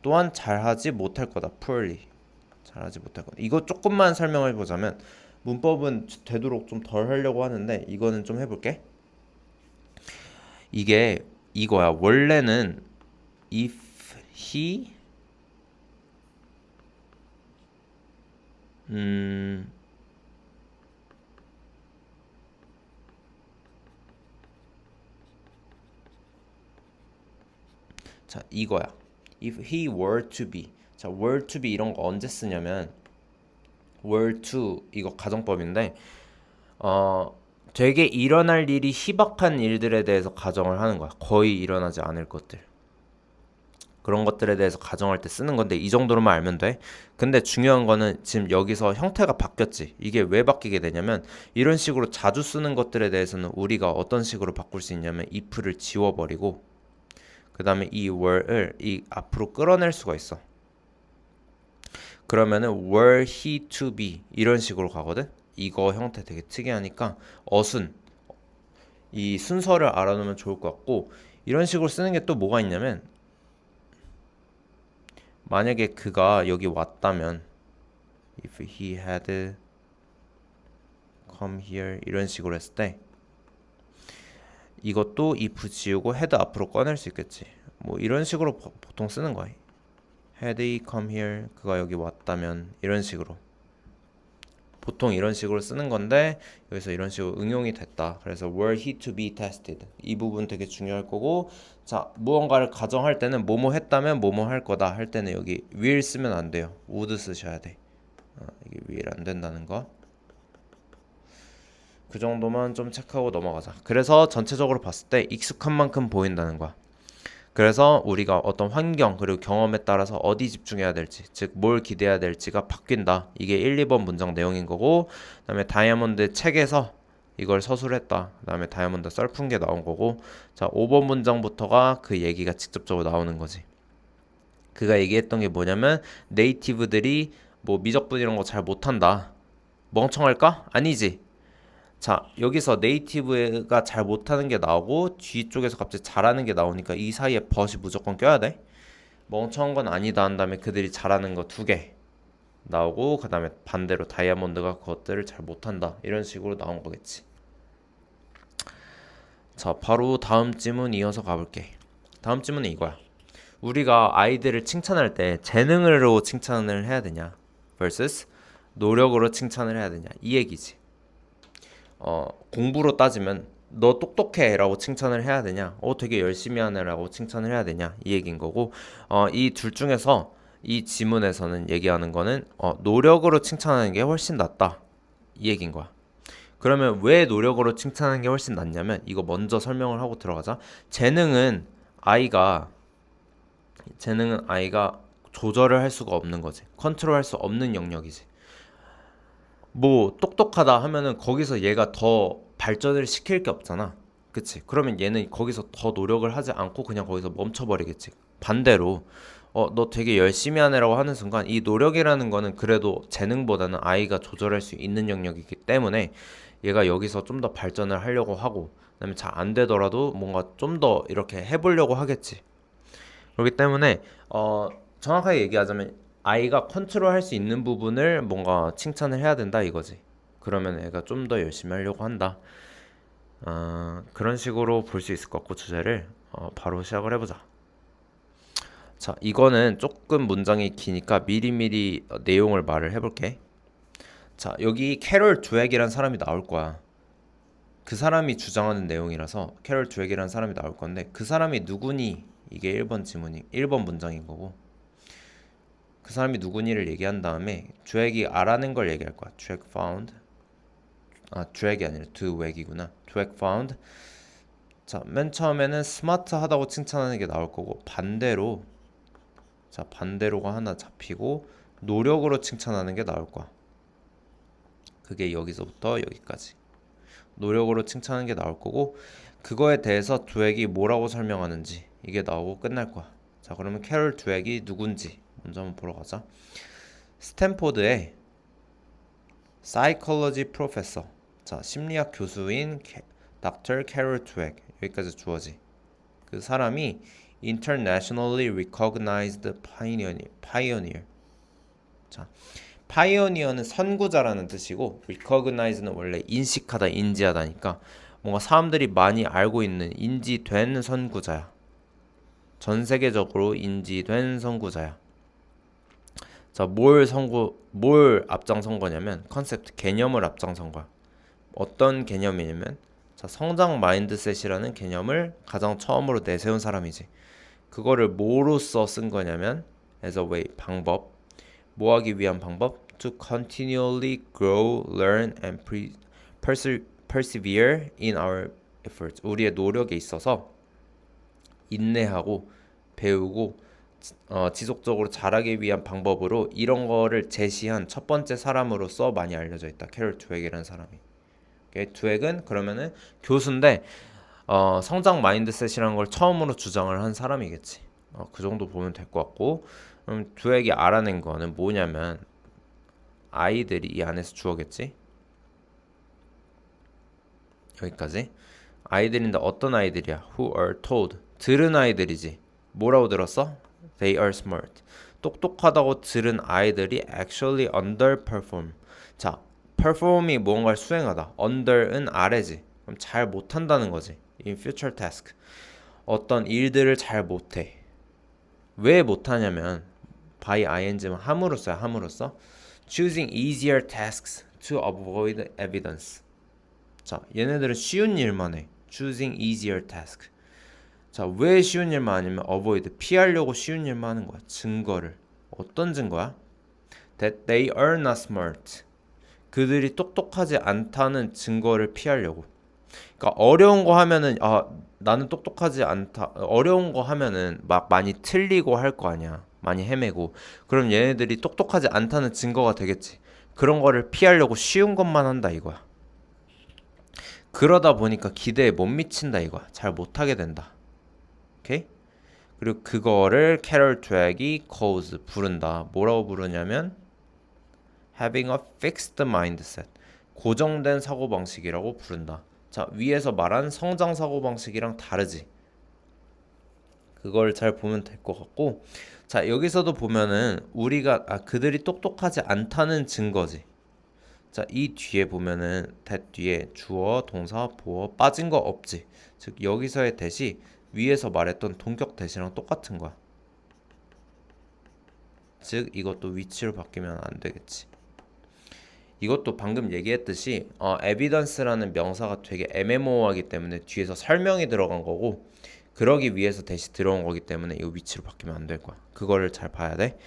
또한 잘하지 못할 거다. poorly. 잘하지 못할 거다. 이거 조금만 설명을 보자면 문법은 되도록 좀 덜 하려고 하는데 이거는 좀 해볼게. 이게 이거야. 원래는 if he 자, 이거야. If he were to be. 자, were to be 이런 거 언제 쓰냐면 were to 이거 가정법인데 되게 일어날 일이 희박한 일들에 대해서 가정을 하는 거야. 거의 일어나지 않을 것들. 그런 것들에 대해서 가정할 때 쓰는 건데 이 정도로만 알면 돼. 근데 중요한 거는 지금 여기서 형태가 바뀌었지. 이게 왜 바뀌게 되냐면 이런 식으로 자주 쓰는 것들에 대해서는 우리가 어떤 식으로 바꿀 수 있냐면 if를 지워버리고 그 다음에 이 were를 이 앞으로 끌어낼 수가 있어. 그러면은 were he to be 이런 식으로 가거든. 이거 형태 되게 특이하니까 어순 이 순서를 알아놓으면 좋을 것 같고 이런 식으로 쓰는 게 또 뭐가 있냐면 만약에 그가 여기 왔다면 if he had come here 이런 식으로 했을 때 이것도 if 지우고 had 앞으로 꺼낼 수 있겠지. 뭐 이런 식으로 보통 쓰는 거야. had he come here 그가 여기 왔다면 이런 식으로 보통 이런 식으로 쓰는 건데 여기서 이런 식으로 응용이 됐다. 그래서 were he to be tested 이 부분 되게 중요할 거고 자 무언가를 가정할 때는 뭐뭐 했다면 뭐뭐 할 거다 할 때는 여기 will 쓰면 안 돼요. would 쓰셔야 돼. 이게 will 안 된다는 거. 그 정도만 좀 체크하고 넘어가자. 그래서 전체적으로 봤을 때 익숙한 만큼 보인다는 거야. 그래서 우리가 어떤 환경 그리고 경험에 따라서 어디 집중해야 될지 즉 뭘 기대해야 될지가 바뀐다. 이게 1, 2번 문장 내용인 거고 그 다음에 다이아몬드 책에서 이걸 서술했다. 그 다음에 다이아몬드 썰픈 게 나온 거고 자 5번 문장부터가 그 얘기가 직접적으로 나오는 거지. 그가 얘기했던 게 뭐냐면 네이티브들이 뭐 미적분 이런 거 잘 못한다. 멍청할까? 아니지. 자, 여기서 네이티브가 잘 못하는 게 나오고 뒤쪽에서 갑자기 잘하는 게 나오니까 이 사이에 벗이 무조건 껴야 돼. 멍청한 건 아니다 한 다음에 그들이 잘하는 거 2개 나오고 그 다음에 반대로 다이아몬드가 그것들을 잘 못한다. 이런 식으로 나온 거겠지. 자, 바로 다음 질문 이어서 가볼게. 다음 질문은 이거야. 우리가 아이들을 칭찬할 때 재능으로 칭찬을 해야 되냐 vs 노력으로 칭찬을 해야 되냐 이 얘기지. 공부로 따지면 너 똑똑해 라고 칭찬을 해야 되냐 되게 열심히 하네 라고 칭찬을 해야 되냐 이 얘기인 거고 이 둘 중에서 이 지문에서는 얘기하는 거는 노력으로 칭찬하는 게 훨씬 낫다 이 얘기인 거야. 그러면 왜 노력으로 칭찬하는 게 훨씬 낫냐면 이거 먼저 설명을 하고 들어가자. 재능은 아이가 조절을 할 수가 없는 거지. 컨트롤 할 수 없는 영역이지. 뭐 똑똑하다 하면은 거기서 얘가 더 발전을 시킬 게 없잖아. 그치? 그러면 얘는 거기서 더 노력을 하지 않고 그냥 거기서 멈춰버리겠지. 반대로 너 되게 열심히 하네라고 하는 순간 이 노력이라는 거는 그래도 재능보다는 아이가 조절할 수 있는 영역이기 때문에 얘가 여기서 좀 더 발전을 하려고 하고 그다음에 잘 안 되더라도 뭔가 좀 더 이렇게 해보려고 하겠지. 그렇기 때문에 정확하게 얘기하자면 아이가 컨트롤할 수 있는 부분을 뭔가 칭찬을 해야 된다 이거지. 그러면 애가 좀 더 열심히 하려고 한다. 그런 식으로 볼 수 있을 것 같고 주제를 바로 시작을 해보자. 자, 이거는 조금 문장이 기니까 미리미리 내용을 말을 해볼게. 자, 여기 캐롤 드웩이란 사람이 나올 거야. 그 사람이 주장하는 내용이라서 캐롤 드웩이란 사람이 나올 건데 그 사람이 누구니? 이게 1번 문장인 거고 그 사람이 누구니를 얘기한 다음에 드웩이 알아낸 걸 얘기할 거야. 드웩 found. 드웩이 아니라 드웩이구나. 드웩 found. 자, 맨 처음에는 스마트하다고 칭찬하는 게 나올 거고 반대로가 하나 잡히고 노력으로 칭찬하는 게 나올 거야. 그게 여기서부터 여기까지. 노력으로 칭찬하는 게 나올 거고 그거에 대해서 드웩이 뭐라고 설명하는지 이게 나오고 끝날 거야. 자, 그러면 캐롤 드웩이 누군지 먼저 한번 보러 가자. 스탠포드의 사이콜로지 프로페서, 자, 심리학 교수인 닥터 캐롤 드웩, 여기까지 주어지. 그 사람이 internationally recognized pioneer. 자, 파이오니어는 선구자라는 뜻이고 recognize는 원래 인식하다, 인지하다니까 뭔가 사람들이 많이 알고 있는 인지된 선구자야. 전 세계적으로 인지된 선구자야. 자, 뭘 앞장선 거냐면 컨셉트, 개념을 앞장선 거야. 어떤 개념이냐면 자, 성장 마인드셋이라는 개념을 가장 처음으로 내세운 사람이지. 그거를 뭐로써 쓴 거냐면 as a way, 방법. 뭐 하기 위한 방법? To continually grow, learn and persevere in our efforts. 우리의 노력에 있어서 인내하고 배우고 지속적으로 잘하기 위한 방법으로 이런 거를 제시한 첫 번째 사람으로서 많이 알려져 있다. 캐롤 드웩이라는 사람이. 드웩은 그러면은 교수인데 성장 마인드셋이라는 걸 처음으로 주장을 한 사람이겠지. 그 정도 보면 될 것 같고 드웩이 알아낸 거는 뭐냐면 아이들이 이 안에서 주어겠지. 여기까지. 아이들인데 어떤 아이들이야? Who are told. 들은 아이들이지. 뭐라고 들었어? They are smart. 똑똑하다고 들은 아이들이 actually underperform. 자, perform이 무언가를 수행하다. under은 아래지. 그럼 잘 못한다는 거지. In future task. 어떤 일들을 잘 못해. 왜 못하냐면 by ing만 함으로써 choosing easier tasks to avoid evidence. 자, 얘네들은 쉬운 일만 해. choosing easier task. 자, 왜 쉬운 일만 아니면 avoid, 피하려고 쉬운 일만 하는 거야. 증거를. 어떤 증거야? That they are not smart. 그들이 똑똑하지 않다는 증거를 피하려고. 그러니까 어려운 거 하면은 나는 똑똑하지 않다. 어려운 거 하면은 막 많이 틀리고 할 거 아니야. 많이 헤매고. 그럼 얘네들이 똑똑하지 않다는 증거가 되겠지. 그런 거를 피하려고 쉬운 것만 한다 이거야. 그러다 보니까 기대에 못 미친다 이거야. 잘 못하게 된다. 오케이? 그리고 그거를 캐럴 드웩이 calls 부른다. 뭐라고 부르냐면 having a fixed mindset. 고정된 사고방식이라고 부른다. 자, 위에서 말한 성장 사고방식이랑 다르지. 그걸 잘 보면 될 것 같고 자, 여기서도 보면은 우리가 그들이 똑똑하지 않다는 증거지. 자, 이 뒤에 보면은 that 뒤에 주어, 동사, 보어 빠진 거 없지. 즉 여기서의 대시 위에서 말했던 동격 대시랑 똑같은 거야. 즉 이것도 위치로 바뀌면 안 되겠지. 이것도 방금 얘기했듯이 evidence라는 명사가 되게 애매모호하기 때문에 뒤에서 설명이 들어간 거고 그러기 위해서 대시 들어온 거기 때문에 이 위치로 바뀌면 안 될 거야. 그거를 잘 봐야 돼.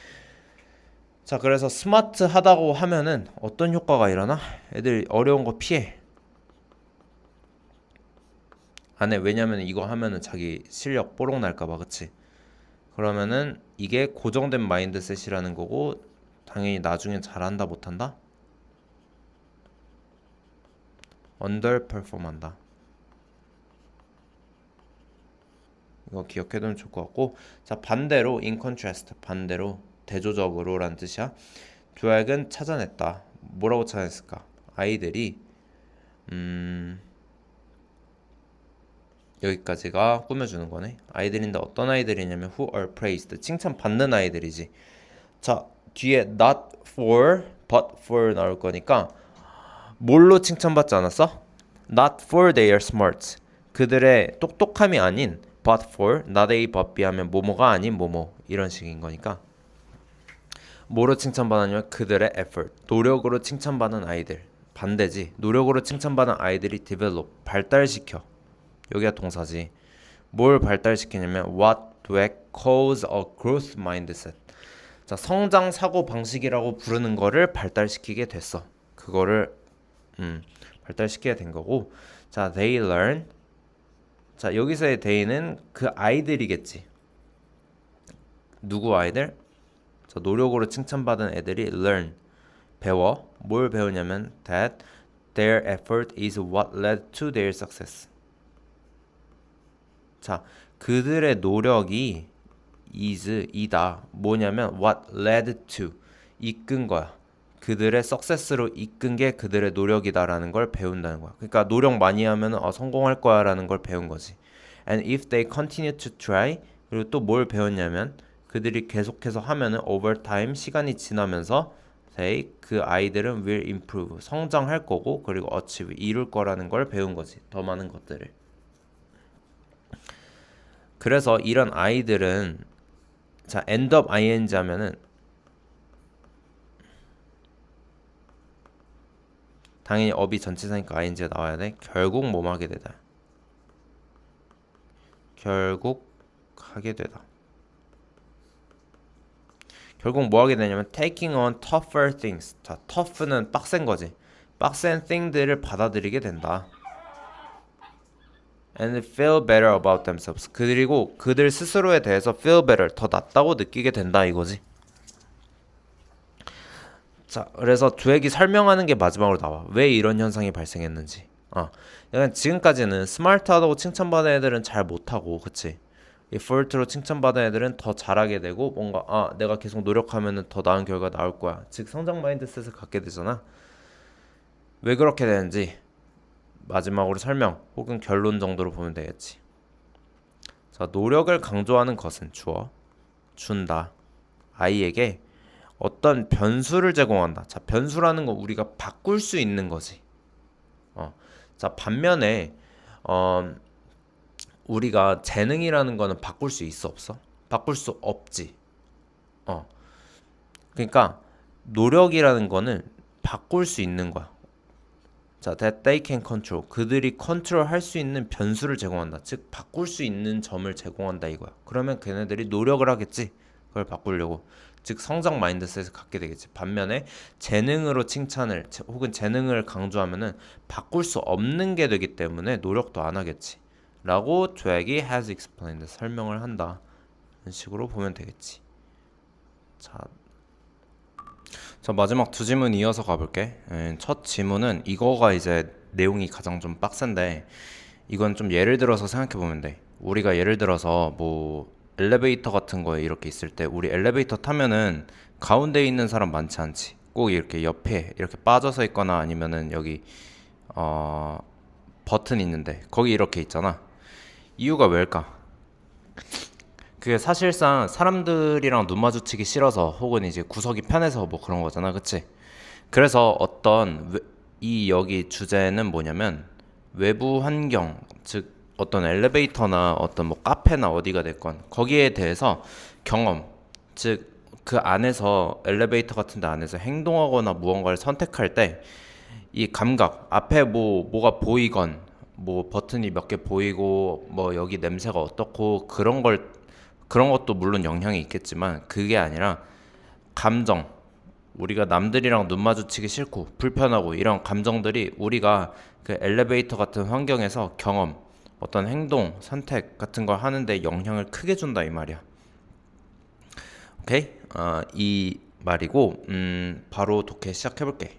자, 그래서 스마트하다고 하면은 어떤 효과가 일어나? 애들 어려운 거 피해. 안 해. 왜냐면 이거 하면은 자기 실력 뽀록 날까 봐. 그치? 그러면은 이게 고정된 마인드셋이라는 거고 당연히 나중엔 잘한다 못한다? underperform 한다. 이거 기억해두면 좋을 것 같고, 자 반대로 in contrast, 반대로 대조적으로 라는 뜻이야. 조약은 찾아냈다. 뭐라고 찾아냈을까? 아이들이 여기까지가 꾸며주는 거네. 아이들인데 어떤 아이들이냐면 who are praised, 칭찬받는 아이들이지. 자 뒤에 not for but for 나올 거니까 뭘로 칭찬받지 않았어? Not for their smarts, 그들의 똑똑함이 아닌 but for, not A but B 하면 뭐뭐가 아닌 뭐뭐, 이런 식인 거니까 뭐로 칭찬받았냐면 그들의 effort, 노력으로 칭찬받는 아이들. 반대지, 노력으로 칭찬받는 아이들이 develop, 발달시켜. 여기가 동사지. 뭘 발달시키냐면 what dweck calls a growth mindset, 자 성장 사고 방식이라고 부르는 거를 발달시키게 됐어. 그거를 발달시키게 된 거고. 자 they learn, 자 여기서의 they는 그 아이들이겠지. 누구 아이들? 자 노력으로 칭찬받은 애들이 learn, 배워. 뭘 배우냐면 that their effort is what led to their success. 자 그들의 노력이 is, 이다. 뭐냐면 what led to, 이끈 거야. 그들의 success로 이끈 게 그들의 노력이다라는 걸 배운다는 거야. 그러니까 노력 많이 하면 성공할 거야라는 걸 배운 거지. And if they continue to try, 그리고 또 뭘 배웠냐면 그들이 계속해서 하면은 over time, 시간이 지나면서 they, 그 아이들은 will improve, 성장할 거고, 그리고 achieve, 이룰 거라는 걸 배운 거지. 더 많은 것들을. 그래서 이런 아이들은 자 end up ing 하면은 당연히 up이 전치사니까 ing가 나와야 돼. 결국 뭐 하게 되다. 결국 하게 되다. 결국 뭐 하게 되냐면 taking on tougher things. 자 tough는 빡센 거지. 빡센 thing들을 받아들이게 된다. And feel better about themselves. 그리고 그들 스스로에 대해서 feel better, 더 낫다고 느끼게 된다 이거지. 자, 그래서 두액이 설명하는 게 마지막으로 나와. 왜 이런 현상이 발생했는지. 약간 지금까지는 스마트하다고 칭찬받은 애들은 잘 못하고, 그치? effort로 칭찬받은 애들은 더 잘하게 되고, 뭔가 내가 계속 노력하면 더 나은 결과 나올 거야. 즉 성장 마인드셋을 갖게 되잖아. 왜 그렇게 되는지 마지막으로 설명 혹은 결론 정도로 보면 되겠지. 자, 노력을 강조하는 것은 주어, 준다. 아이에게 어떤 변수를 제공한다. 자, 변수라는 건 우리가 바꿀 수 있는 거지. 자, 반면에 우리가 재능이라는 거는 바꿀 수 있어 없어? 바꿀 수 없지. 그러니까 노력이라는 거는 바꿀 수 있는 거야. 자, that they can control, 그들이 컨트롤 할 수 있는 변수를 제공한다. 즉 바꿀 수 있는 점을 제공한다 이거야. 그러면 걔네들이 노력을 하겠지. 그걸 바꾸려고. 즉 성장 마인드셋을 갖게 되겠지. 반면에 재능으로 칭찬을 혹은 재능을 강조하면은 바꿀 수 없는 게 되기 때문에 노력도 안 하겠지. 라고 조약이 has explained, 설명을 한다. 이런 식으로 보면 되겠지. 자, 마지막 두 질문 이어서 가볼게. 첫 질문은 이거가 이제 내용이 가장 좀 빡센데, 이건 좀 예를 들어서 생각해 보면 돼. 우리가 예를 들어서 뭐 엘리베이터 같은 거에 이렇게 있을 때, 우리 엘리베이터 타면은 가운데에 있는 사람 많지 않지. 꼭 이렇게 옆에 이렇게 빠져서 있거나 아니면은 여기 버튼 있는데 거기 이렇게 있잖아. 이유가 왜일까? 그게 사실상 사람들이랑 눈 마주치기 싫어서 혹은 이제 구석이 편해서 뭐 그런 거잖아, 그치? 그래서 이 여기 주제는 뭐냐면 외부 환경, 즉 어떤 엘리베이터나 어떤 뭐 카페나 어디가 됐건 거기에 대해서 경험, 즉 그 안에서 엘리베이터 같은 데 안에서 행동하거나 무언가를 선택할 때 이 감각, 앞에 뭐가 보이건 뭐 버튼이 몇 개 보이고 뭐 여기 냄새가 어떻고 그런 것도 물론 영향이 있겠지만, 그게 아니라 감정, 우리가 남들이랑 눈 마주치기 싫고 불편하고 이런 감정들이 우리가 그 엘리베이터 같은 환경에서 경험, 어떤 행동, 선택 같은 걸 하는데 영향을 크게 준다 이 말이야. 오케이? 이 말이고 바로 독해 시작해볼게.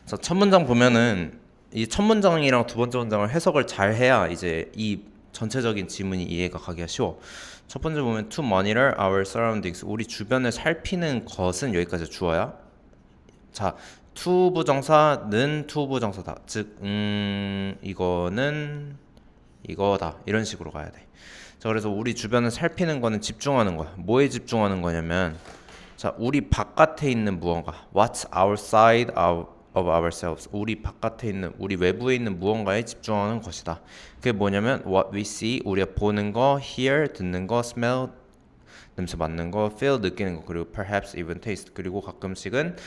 자, 첫 문장 보면은 이 첫 문장이랑 두 번째 문장을 해석을 잘 해야 이제 이 전체적인 지문이 이해가 가기가 쉬워. 첫 번째 보면 to monitor our surroundings. 우리 주변을 살피는 것은 여기까지 주어야. 자, to 부정사는 to 부정사다. 즉, 이거는 이거다. 이런 식으로 가야 돼. 자, 그래서 우리 주변을 살피는 거는 집중하는 거야. 뭐에 집중하는 거냐면, 자, 우리 바깥에 있는 무언가. What's outside of ourselves. 우리 바깥에 있는, 우리 외부에 있는 무언가에 집중하는 것이다. 그게 뭐냐면, what we see, 우리가 보는 거, hear, 듣는 거, smell, 냄새 맡는 거, feel, 느끼는 거, 그리고 perhaps even taste, 그리고 가끔씩은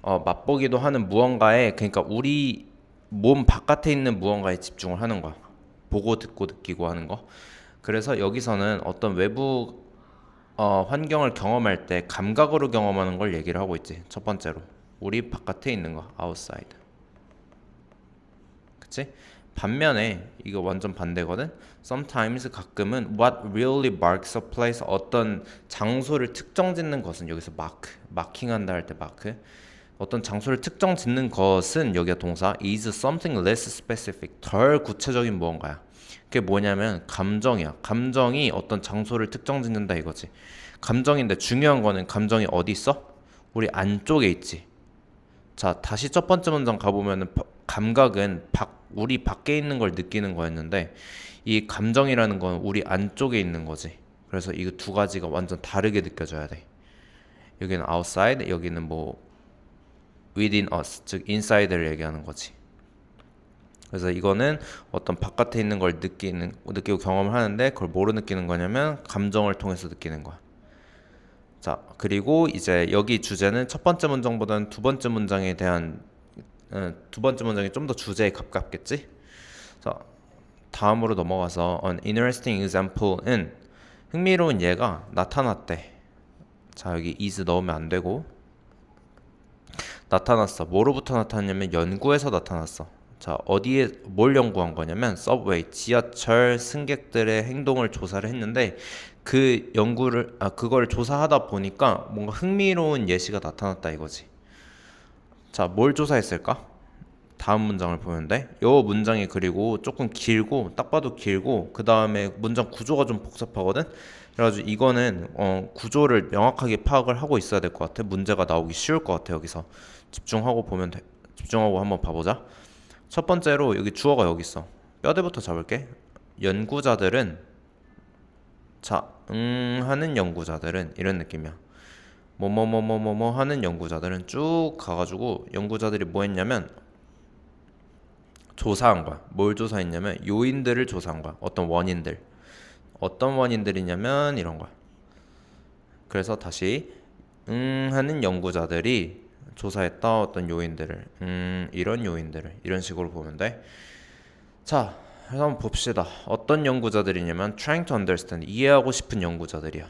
맛보기도 하는 무언가에, 그러니까 우리 몸 바깥에 있는 무언가에 집중을 하는 거야. 보고 듣고 느끼고 하는 거. 그래서 여기서는 어떤 외부 환경을 경험할 때 감각으로 경험하는 걸 얘기를 하고 있지. 첫 번째로 우리 바깥에 있는 거, outside. 그치? 반면에 이거 완전 반대거든. Sometimes 가끔은 what really marks a place, 어떤 장소를 특정 짓는 것은 여기서 마킹한다 할 때 마크. 어떤 장소를 특정 짓는 것은 여기가 동사 is something less specific, 덜 구체적인 무언가야. 그게 뭐냐면 감정이야. 감정이 어떤 장소를 특정 짓는다 이거지. 감정인데 중요한 거는 감정이 어디 있어? 우리 안쪽에 있지. 자, 다시 첫 번째 문장 가보면은 감각은 우리 밖에 있는 걸 느끼는 거였는데 이 감정이라는 건 우리 안쪽에 있는 거지. 그래서 이거 두 가지가 완전 다르게 느껴져야 돼. 여기는 outside, 여기는 뭐 within us, 즉 inside를 얘기하는 거지. 그래서 이거는 어떤 바깥에 있는 걸 느끼고 경험을 하는데 그걸 뭐로 느끼는 거냐면 감정을 통해서 느끼는 거야. 자, 그리고 이제 여기 주제는 첫 번째 문장보다는 두 번째 문장에 대한 두 번째 문장이 좀 더 주제에 가깝겠지? 자, 다음으로 넘어가서 an interesting example은 흥미로운 예가 나타났대. 자, 여기 is 넣으면 안 되고 나타났어. 뭐로부터 나타났냐면 연구에서 나타났어. 자, 어디에 뭘 연구한 거냐면 subway, 지하철 승객들의 행동을 조사를 했는데 그거를 조사하다 보니까 뭔가 흥미로운 예시가 나타났다 이거지. 자, 뭘 조사했을까? 다음 문장을 보면 돼. 요 문장이 그리고 조금 길고 딱 봐도 길고 그 다음에 문장 구조가 좀 복잡하거든. 그래가지고 이거는 구조를 명확하게 파악을 하고 있어야 될 것 같아. 문제가 나오기 쉬울 것 같아. 여기서 집중하고 보면 돼. 집중하고 한번 봐보자. 첫 번째로 여기 주어가 여기 있어. 뼈대부터 잡을게. 연구자들은 자, 하는 연구자들은 이런 느낌이야. 뭐뭐뭐뭐뭐뭐 하는 연구자들은 쭉 가가지고 연구자들이 뭐 했냐면 조사한 거야. 뭘 조사했냐면 요인들을 조사한 거야. 어떤 원인들. 어떤 원인들이냐면 이런 거야. 그래서 다시 하는 연구자들이 조사했다 어떤 요인들을 이런 요인들을 이런 식으로 보면 돼. 자, 그래서 한번 봅시다. 어떤 연구자들이냐면 trying to understand, 이해하고 싶은 연구자들이야.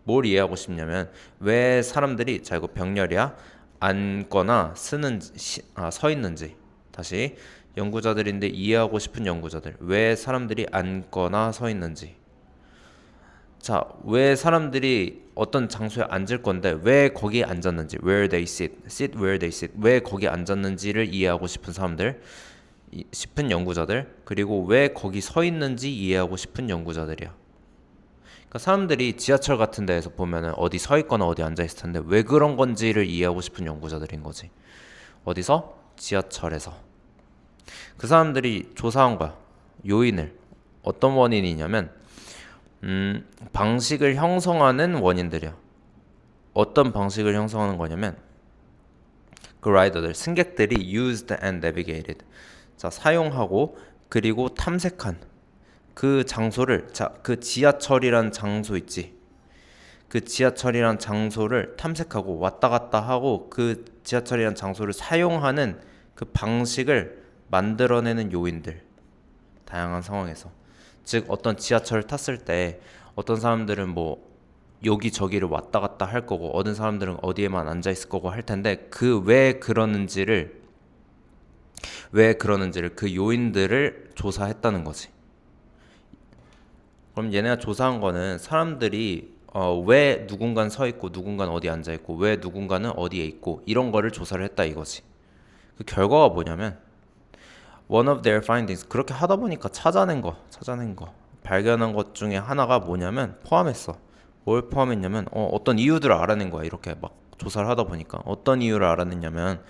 뭘 이해하고 싶냐면 왜 사람들이, 자 이거 병렬이야, 앉거나 서 있는지. 다시 연구자들인데 이해하고 싶은 연구자들, 왜 사람들이 앉거나 서 있는지. 자, 왜 사람들이 어떤 장소에 앉을 건데 왜 거기에 앉았는지, where they sit where they sit, 왜 거기에 앉았는지를 이해하고 싶은 사람들, 싶은 연구자들, 그리고 왜 거기 서 있는지 이해하고 싶은 연구자들이야. 그러니까 사람들이 지하철 같은 데에서 보면은 어디 서 있거나 어디 앉아 있을 텐데 왜 그런 건지를 이해하고 싶은 연구자들인 거지. 어디서? 지하철에서. 그 사람들이 조사한 거야. 요인을. 어떤 원인이냐면 방식을 형성하는 원인들이야. 어떤 방식을 형성하는 거냐면 그 라이더들, 승객들이 used and navigated. 자, 사용하고 그리고 탐색한 그 장소를, 자, 그 지하철이란 장소 있지. 그 지하철이란 장소를 탐색하고 왔다 갔다 하고 그 지하철이란 장소를 사용하는 그 방식을 만들어내는 요인들. 다양한 상황에서. 즉 어떤 지하철을 탔을 때 어떤 사람들은 뭐 여기저기를 왔다 갔다 할 거고 어떤 사람들은 어디에만 앉아 있을 거고 할 텐데 그 왜 그러는지를 그 요인들을 조사했다는 거지. 그럼 얘네가 조사한 거는 사람들이 왜 누군가는 서 있고 누군가는 어디 앉아 있고 왜 누군가는 어디에 있고 이런 거를 조사를 했다 이거지. 그 결과가 뭐냐면 one of their findings 그렇게 하다 보니까 찾아낸 거 발견한 것 중에 하나가 뭐냐면 포함했어. 뭘 포함했냐면 어떤 이유들을 알아낸 거야. 이렇게 막 조사를 하다 보니까 어떤 이유를 알아냈냐면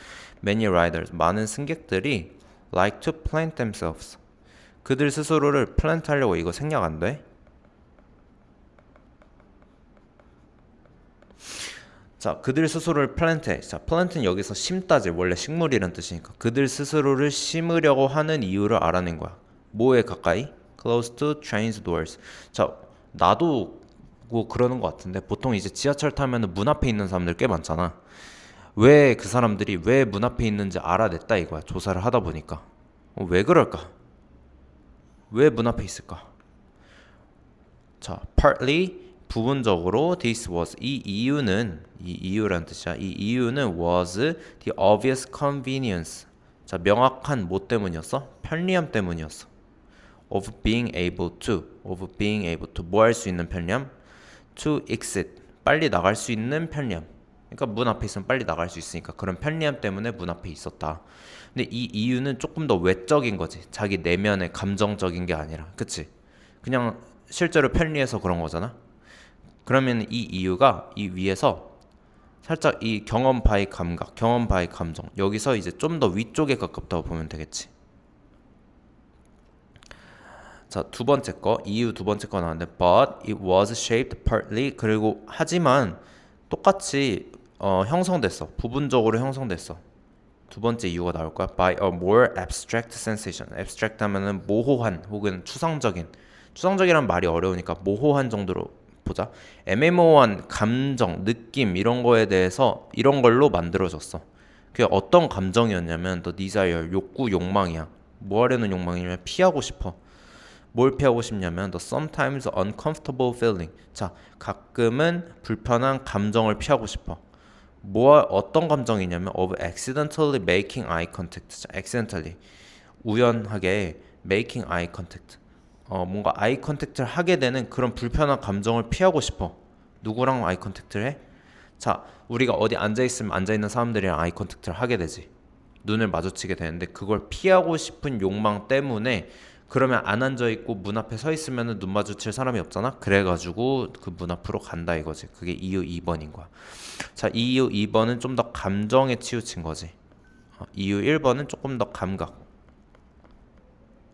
many riders 많은 승객들이 like to plant themselves 그들 스스로를 플랜트 하려고. 이거 생략 안 돼? 자, 그들 스스로를 플랜트해. 자, 플랜트는 여기서 심다지 원래 식물이란 뜻이니까 그들 스스로를 심으려고 하는 이유를 알아낸 거야. 뭐에 가까이? Close to trains doors. 자, 나도 뭐 그러는 것 같은데 보통 이제 지하철 타면은 문 앞에 있는 사람들 꽤 많잖아. 왜 그 사람들이 왜 문 앞에 있는지 알아냈다 이거야. 조사를 하다 보니까. 왜 그럴까? 왜 문 앞에 있을까? 자, partly 부분적으로 this was 이 이유란 뜻이야. 이 이유는 was the obvious convenience. 자, 명확한 뭐 때문이었어? 편리함 때문이었어. of being able to 뭐 할 수 있는 편리함? to exit 빨리 나갈 수 있는 편리함. 그러니까 문 앞에 있으면 빨리 나갈 수 있으니까 그런 편리함 때문에 문 앞에 있었다. 근데 이 이유는 조금 더 외적인 거지. 자기 내면의 감정적인 게 아니라. 그치? 그냥 실제로 편리해서 그런 거잖아. 그러면 이 이유가 이 위에서 살짝 이 경험 바이 감각, 경험 바이 감정 여기서 이제 좀 더 위쪽에 가깝다고 보면 되겠지. 자, 두 번째 거 이유 두 번째 거 나왔는데 but it was shaped partly 그리고 하지만 똑같이 형성됐어. 부분적으로 형성됐어. 두 번째 이유가 나올 거야. by a more abstract sensation. abstract 하면은 모호한 혹은 추상적이란 말이 어려우니까 모호한 정도로 보자. 애매모호한 감정, 느낌 이런 거에 대해서 이런 걸로 만들어졌어. 그게 어떤 감정이었냐면 the desire, 욕구, 욕망이야. 뭐 하려는 욕망이냐면 피하고 싶어. 뭘 피하고 싶냐면 the sometimes uncomfortable feeling. 자, 가끔은 불편한 감정을 피하고 싶어. 어떤 감정이냐면 of accidentally making eye contact. 자, accidentally 우연하게 making eye contact. 뭔가 아이 컨택트를 하게 되는 그런 불편한 감정을 피하고 싶어. 누구랑 아이 컨택트를 해? 자, 우리가 어디 앉아있으면 앉아있는 사람들이랑 아이 컨택트를 하게 되지. 눈을 마주치게 되는데 그걸 피하고 싶은 욕망 때문에 그러면 안 앉아있고 문 앞에 서 있으면 눈 마주칠 사람이 없잖아. 그래가지고 그 문 앞으로 간다 이거지. 그게 이유 2번인 거야. 자, 이유 2번은 좀 더 감정에 치우친 거지. 이유 1번은 조금 더 감각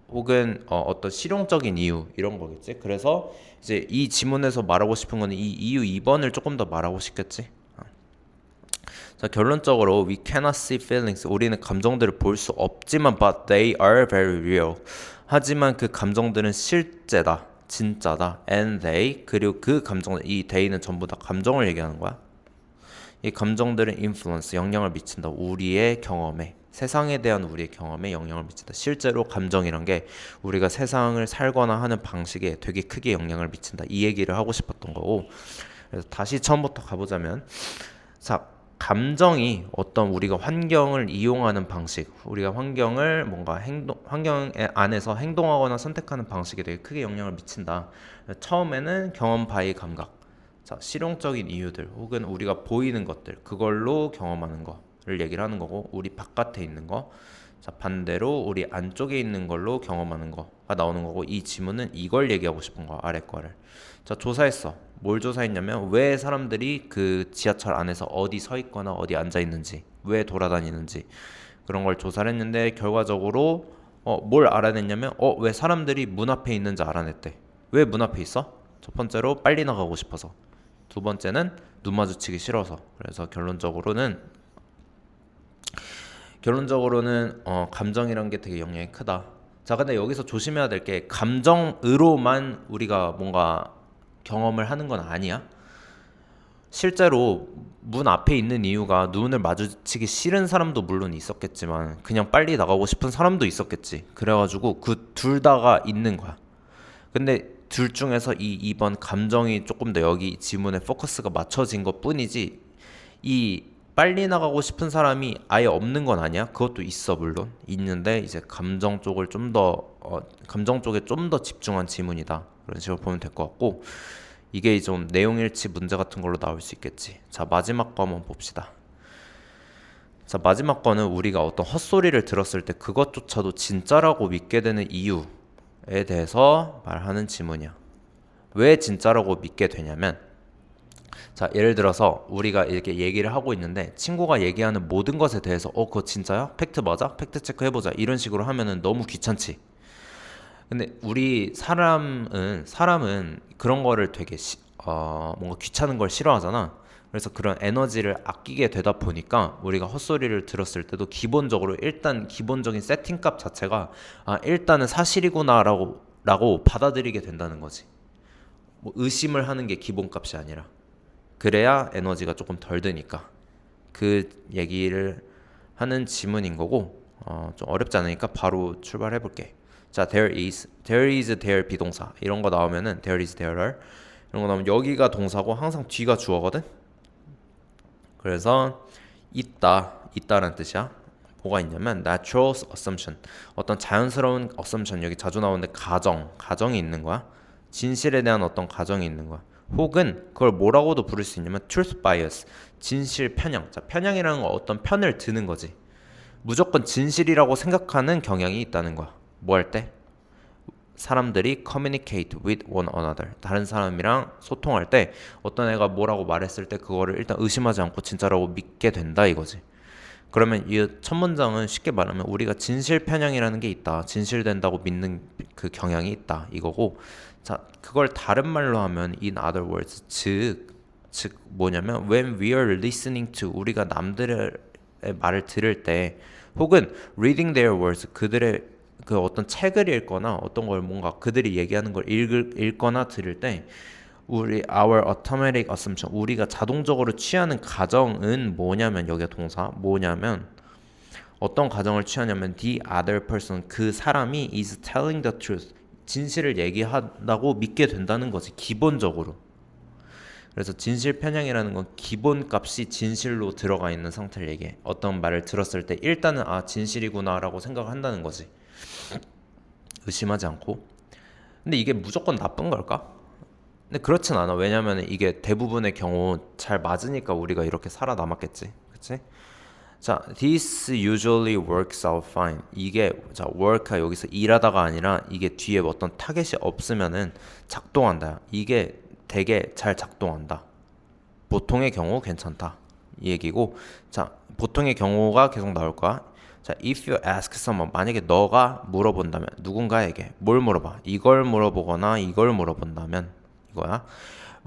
혹은 어떤 실용적인 이유 이런 거겠지. 그래서 이제 이 지문에서 말하고 싶은 거는 이 이유 2번을 조금 더 말하고 싶겠지. 자, 결론적으로 we cannot see feelings. 우리는 감정들을 볼 수 없지만 but they are very real. 하지만 그 감정들은 실제다. 진짜다. and they 그리고 그 감정들 이 they는 전부 다 감정을 얘기하는 거야. 이 감정들은 influence 영향을 미친다. 우리의 경험에 세상에 대한 우리의 경험에 영향을 미친다. 실제로 감정이란 게 우리가 세상을 살거나 하는 방식에 되게 크게 영향을 미친다. 이 얘기를 하고 싶었던 거고. 그래서 다시 처음부터 가보자면 자, 감정이 어떤 우리가 환경을 이용하는 방식, 우리가 환경을 뭔가 환경 안에서 행동하거나 선택하는 방식에 되게 크게 영향을 미친다. 처음에는 경험 바이 감각. 자, 실용적인 이유들 혹은 우리가 보이는 것들 그걸로 경험하는 거를 얘기를 하는 거고 우리 바깥에 있는 거 자, 반대로 우리 안쪽에 있는 걸로 경험하는 거가 나오는 거고 이 지문은 이걸 얘기하고 싶은 거야. 아래 거를. 자, 조사했어. 뭘 조사했냐면 왜 사람들이 그 지하철 안에서 어디 서 있거나 어디 앉아 있는지 왜 돌아다니는지 그런 걸 조사를 했는데 결과적으로 뭘 알아냈냐면 왜 사람들이 문 앞에 있는지 알아냈대. 왜 문 앞에 있어? 첫 번째로 빨리 나가고 싶어서 두 번째는 눈 마주치기 싫어서. 그래서 결론적으로는 감정이란 게 되게 영향이 크다. 자, 근데 여기서 조심해야 될 게 감정으로만 우리가 뭔가 경험을 하는 건 아니야. 실제로 문 앞에 있는 이유가 눈을 마주치기 싫은 사람도 물론 있었겠지만 그냥 빨리 나가고 싶은 사람도 있었겠지. 그래가지고 그 둘 다가 있는 거야. 근데 둘 중에서 이 2번 감정이 조금 더 여기 지문에 포커스가 맞춰진 것 뿐이지 이 빨리 나가고 싶은 사람이 아예 없는 건 아니야. 그것도 있어 물론 있는데 이제 감정 쪽을 감정 쪽에 좀 더 집중한 지문이다. 그런 식으로 보면 될 것 같고 이게 좀 내용일치 문제 같은 걸로 나올 수 있겠지. 자, 마지막 거 한번 봅시다. 자, 마지막 거는 우리가 어떤 헛소리를 들었을 때 그것조차도 진짜라고 믿게 되는 이유에 대해서 말하는 지문이야. 왜 진짜라고 믿게 되냐면, 자, 예를 들어서 우리가 이렇게 얘기를 하고 있는데 친구가 얘기하는 모든 것에 대해서 그거 진짜야? 팩트 맞아? 팩트 체크 해보자. 이런 식으로 하면은 너무 귀찮지. 근데 우리 사람은 그런 거를 되게 뭔가 귀찮은 걸 싫어하잖아. 그래서 그런 에너지를 아끼게 되다 보니까 우리가 헛소리를 들었을 때도 기본적으로 일단 기본적인 세팅값 자체가 일단은 사실이구나라고 받아들이게 된다는 거지. 뭐 의심을 하는 게 기본값이 아니라. 그래야 에너지가 조금 덜 드니까. 그 얘기를 하는 지문인 거고 좀 어렵지 않으니까 바로 출발해 볼게. 자, there is 비동사 이런 거 나오면은 there is there 이런 거 나오면 여기가 동사고 항상 뒤가 주어거든. 그래서 있다라는 뜻이야. 뭐가 있냐면 natural assumption 어떤 자연스러운 assumption 여기 자주 나오는데 가정이 있는 거야. 진실에 대한 어떤 가정이 있는 거야. 혹은 그걸 뭐라고도 부를 수 있냐면 truth bias 진실 편향. 자, 편향이라는 건 어떤 편을 드는 거지. 무조건 진실이라고 생각하는 경향이 있다는 거야. 뭐 할 때? 사람들이 communicate with one another. 다른 사람이랑 소통할 때 어떤 애가 뭐라고 말했을 때 그거를 일단 의심하지 않고 진짜라고 믿게 된다 이거지. 그러면 이 첫 문장은 쉽게 말하면 우리가 진실 편향이라는 게 있다. 진실된다고 믿는 그 경향이 있다 이거고. 자, 그걸 다른 말로 하면 in other words 즉 뭐냐면 when we are listening to 우리가 남들의 말을 들을 때 혹은 reading their words 그들의 그 어떤 책을 읽거나 어떤 걸 뭔가 그들이 얘기하는 걸 읽거나 들을 때 our automatic assumption 우리가 자동적으로 취하는 가정은 뭐냐면 여기가 동사 뭐냐면 어떤 가정을 취하냐면 the other person 그 사람이 is telling the truth 진실을 얘기한다고 믿게 된다는 거지 기본적으로. 그래서 진실 편향이라는 건 기본값이 진실로 들어가 있는 상태를 얘기해. 어떤 말을 들었을 때 일단은 진실이구나라고 생각을 한다는 거지. 의심하지 않고. 근데 이게 무조건 나쁜 걸까? 근데 그렇진 않아. 왜냐면 이게 대부분의 경우 잘 맞으니까 우리가 이렇게 살아남았겠지. 그치? 자, this usually works out fine. 이게 자, work가 여기서 일하다가 아니라 이게 뒤에 어떤 타겟이 없으면은 작동한다. 이게 되게 잘 작동한다. 보통의 경우 괜찮다. 이 얘기고. 자, 보통의 경우가 계속 나올 거야. 자, if you ask someone 만약에 너가 물어본다면 누군가에게 뭘 물어봐? 이걸 물어보거나 이걸 물어본다면 이거야.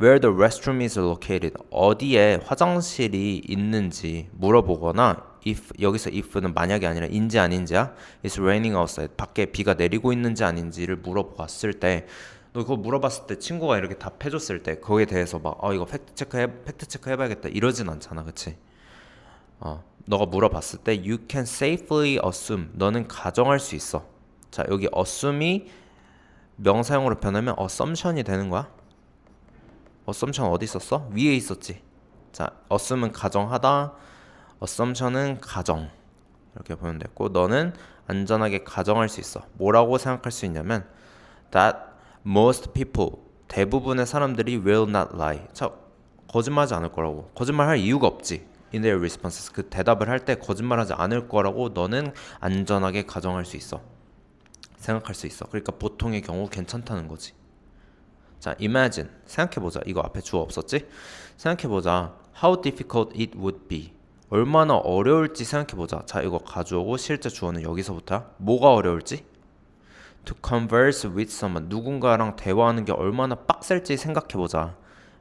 Where the restroom is located 어디에 화장실이 있는지 물어보거나 if 여기서 if는 만약이 아니라 인지 아닌지야. It's raining outside 밖에 비가 내리고 있는지 아닌지를 물어봤을 때 너 그거 물어봤을 때 친구가 이렇게 답해줬을 때 거기에 대해서 막 이거 팩트 체크 해봐야겠다 이러진 않잖아, 그치? 너가 물어봤을 때 you can safely assume 너는 가정할 수 있어. 자, 여기 assume이 명사형으로 변하면 assumption이 되는 거야. assumption 어디 있었어? 위에 있었지. 자, assume은 가정하다, assumption은 가정 이렇게 보면 됐고 너는 안전하게 가정할 수 있어. 뭐라고 생각할 수 있냐면 that most people 대부분의 사람들이 will not lie. 자, 거짓말하지 않을 거라고. 거짓말할 이유가 없지. In their responses 그 대답을 할 때 거짓말하지 않을 거라고 너는 안전하게 가정할 수 있어. 생각할 수 있어. 그러니까 보통의 경우 괜찮다는 거지. 자, imagine 생각해보자. 이거 앞에 주어 없었지? 생각해보자. How difficult it would be. 얼마나 어려울지 생각해보자. 자, 이거 가주어고 실제 주어는 여기서부터야. 뭐가 어려울지? To converse with someone 누군가랑 대화하는 게 얼마나 빡셀지 생각해보자.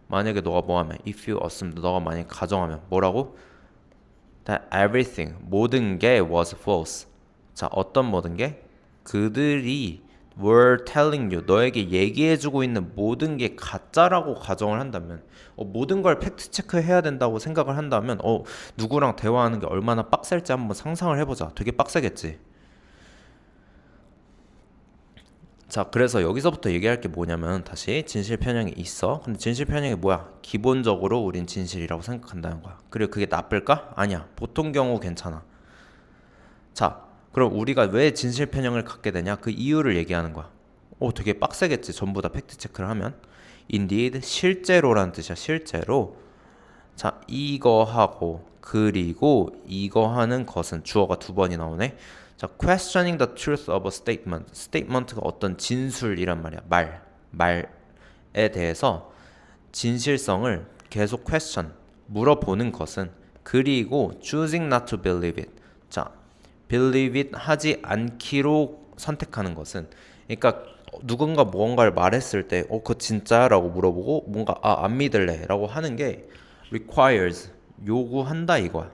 만약에 너가 뭐하면 if you assume 너가 만약에 가정하면 뭐라고? That everything 모든 게 was false. 자, 어떤 모든 게? 그들이 were telling you 너에게 얘기해주고 있는 모든 게 가짜라고 가정을 한다면 모든 걸 팩트 체크해야 된다고 생각을 한다면 누구랑 대화하는 게 얼마나 빡셀지 한번 상상을 해보자. 되게 빡세겠지. 자, 그래서 여기서부터 얘기할 게 뭐냐면 다시 진실 편향이 있어. 근데 진실 편향이 뭐야? 기본적으로 우린 진실이라고 생각한다는 거야. 그리고 그게 나쁠까? 아니야. 보통 경우 괜찮아. 자, 그럼 우리가 왜 진실 편향을 갖게 되냐? 그 이유를 얘기하는 거야. 되게 빡세겠지. 전부 다 팩트 체크를 하면. Indeed, 실제로라는 뜻이야. 실제로. 자, 이거하고 그리고 이거 하는 것은 주어가 두 번이 나오네. 자, questioning the truth of a statement. statement가 어떤 진술이란 말이야. 말에 대해서 진실성을 계속 question, 물어보는 것은 그리고 choosing not to believe it. 자, believe it 하지 않기로 선택하는 것은 그러니까 누군가 무언가를 말했을 때 그거 진짜야? 라고 물어보고 뭔가 안 믿을래 라고 하는 게 requires, 요구한다 이거야.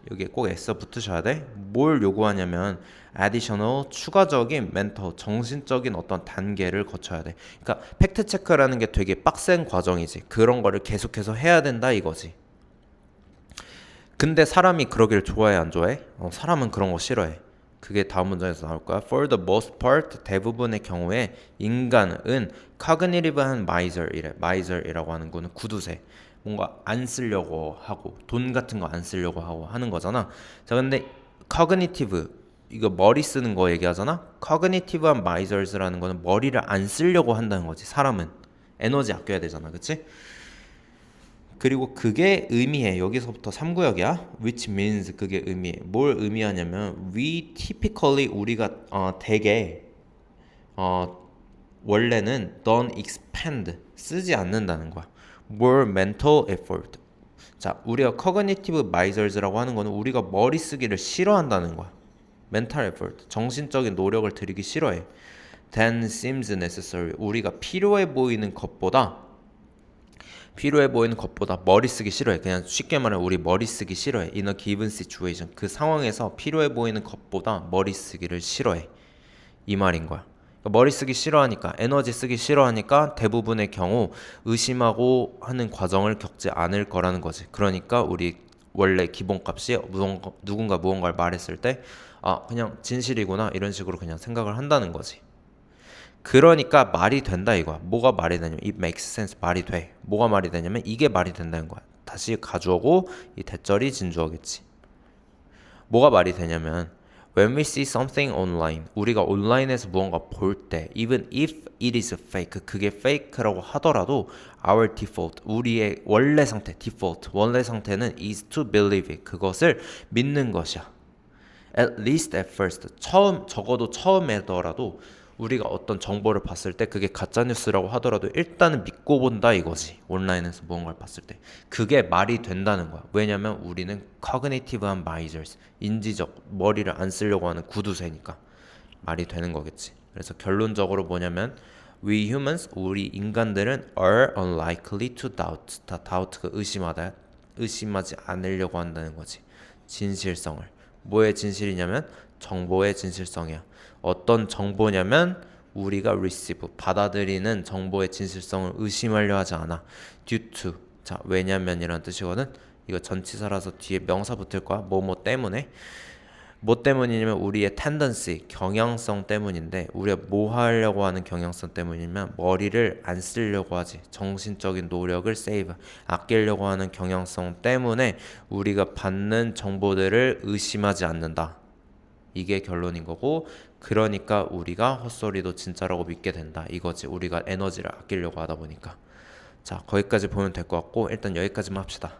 여기에 꼭 S 붙으셔야 돼. 뭘 요구하냐면 additional, 추가적인 mental, 정신적인 어떤 단계를 거쳐야 돼. 그러니까 팩트 체크라는 게 되게 빡센 과정이지. 그런 거를 계속해서 해야 된다 이거지. 근데 사람이 그러길 좋아해 안 좋아해? 사람은 그런 거 싫어해. 그게 다음 문장에서 나올 거야. For the most part, 대부분의 경우에 인간은 cognitive한 miser이래. miser이라고 하는 거는 구두쇠. 뭔가 안 쓰려고 하고 돈 같은 거 안 쓰려고 하고 하는 거잖아. 자, 근데 cognitive 이거 머리 쓰는 거 얘기하잖아. cognitive한 misers라는 거는 머리를 안 쓰려고 한다는 거지. 사람은 에너지 아껴야 되잖아, 그치? 그리고 그게 의미해. 여기서부터 3구역이야. which means 그게 의미해. 뭘 의미하냐면 we typically 우리가 대개 원래는 don't expend 쓰지 않는다는 거야. more mental effort. 자, 우리가 cognitive misers라고 하는 거는 우리가 머리 쓰기를 싫어한다는 거야. mental effort. 정신적인 노력을 들이기 싫어해. than seems necessary. 우리가 필요해 보이는 것보다 머리 쓰기 싫어해. 그냥 쉽게 말하면 우리 머리 쓰기 싫어해. In a given situation. 그 상황에서 필요해 보이는 것보다 머리 쓰기를 싫어해. 이 말인 거야. 그러니까 머리 쓰기 싫어하니까, 에너지 쓰기 싫어하니까 대부분의 경우 의심하고 하는 과정을 겪지 않을 거라는 거지. 그러니까 우리 원래 기본값이 누군가 무언가를 말했을 때 그냥 진실이구나 이런 식으로 그냥 생각을 한다는 거지. 그러니까 말이 된다 이거야. 뭐가 말이 되냐면 it makes sense. 말이 돼. 뭐가 말이 되냐면 이게 말이 된다는 거야. 다시 가주어고 이 대절이 진주어겠지. 뭐가 말이 되냐면 when we see something online, 우리가 온라인에서 무언가 볼 때 even if it is fake, 그게 fake라고 하더라도 our default, 우리의 원래 상태, default, 원래 상태는 is to believe it, 그것을 믿는 것이야. At least at first, 적어도 처음에더라도 우리가 어떤 정보를 봤을 때 그게 가짜뉴스라고 하더라도 일단은 믿고 본다 이거지. 온라인에서 무언가를 봤을 때 그게 말이 된다는 거야. 왜냐면 우리는 cognitive한 misers, 인지적, 머리를 안 쓰려고 하는 구두쇠니까 말이 되는 거겠지. 그래서 결론적으로 뭐냐면 we humans, 우리 인간들은 are unlikely to doubt. 다 doubt가 의심하지 않으려고 한다는 거지. 진실성을. 뭐의 진실이냐면 정보의 진실성이야. 어떤 정보냐면 우리가 receive, 받아들이는 정보의 진실성을 의심하려 하지 않아. due to, 자, 왜냐면이란 뜻이거든. 이거 전치사라서 뒤에 명사 붙을 거야. 뭐뭐 때문에. 뭐 때문이냐면 우리의 tendency, 경향성 때문인데 우리가 뭐 하려고 하는 경향성 때문이냐면 머리를 안 쓰려고 하지. 정신적인 노력을 save, 아끼려고 하는 경향성 때문에 우리가 받는 정보들을 의심하지 않는다. 이게 결론인 거고, 그러니까 우리가 헛소리도 진짜라고 믿게 된다 이거지. 우리가 에너지를 아끼려고 하다 보니까. 자, 거기까지 보면 될 것 같고 일단 여기까지만 합시다.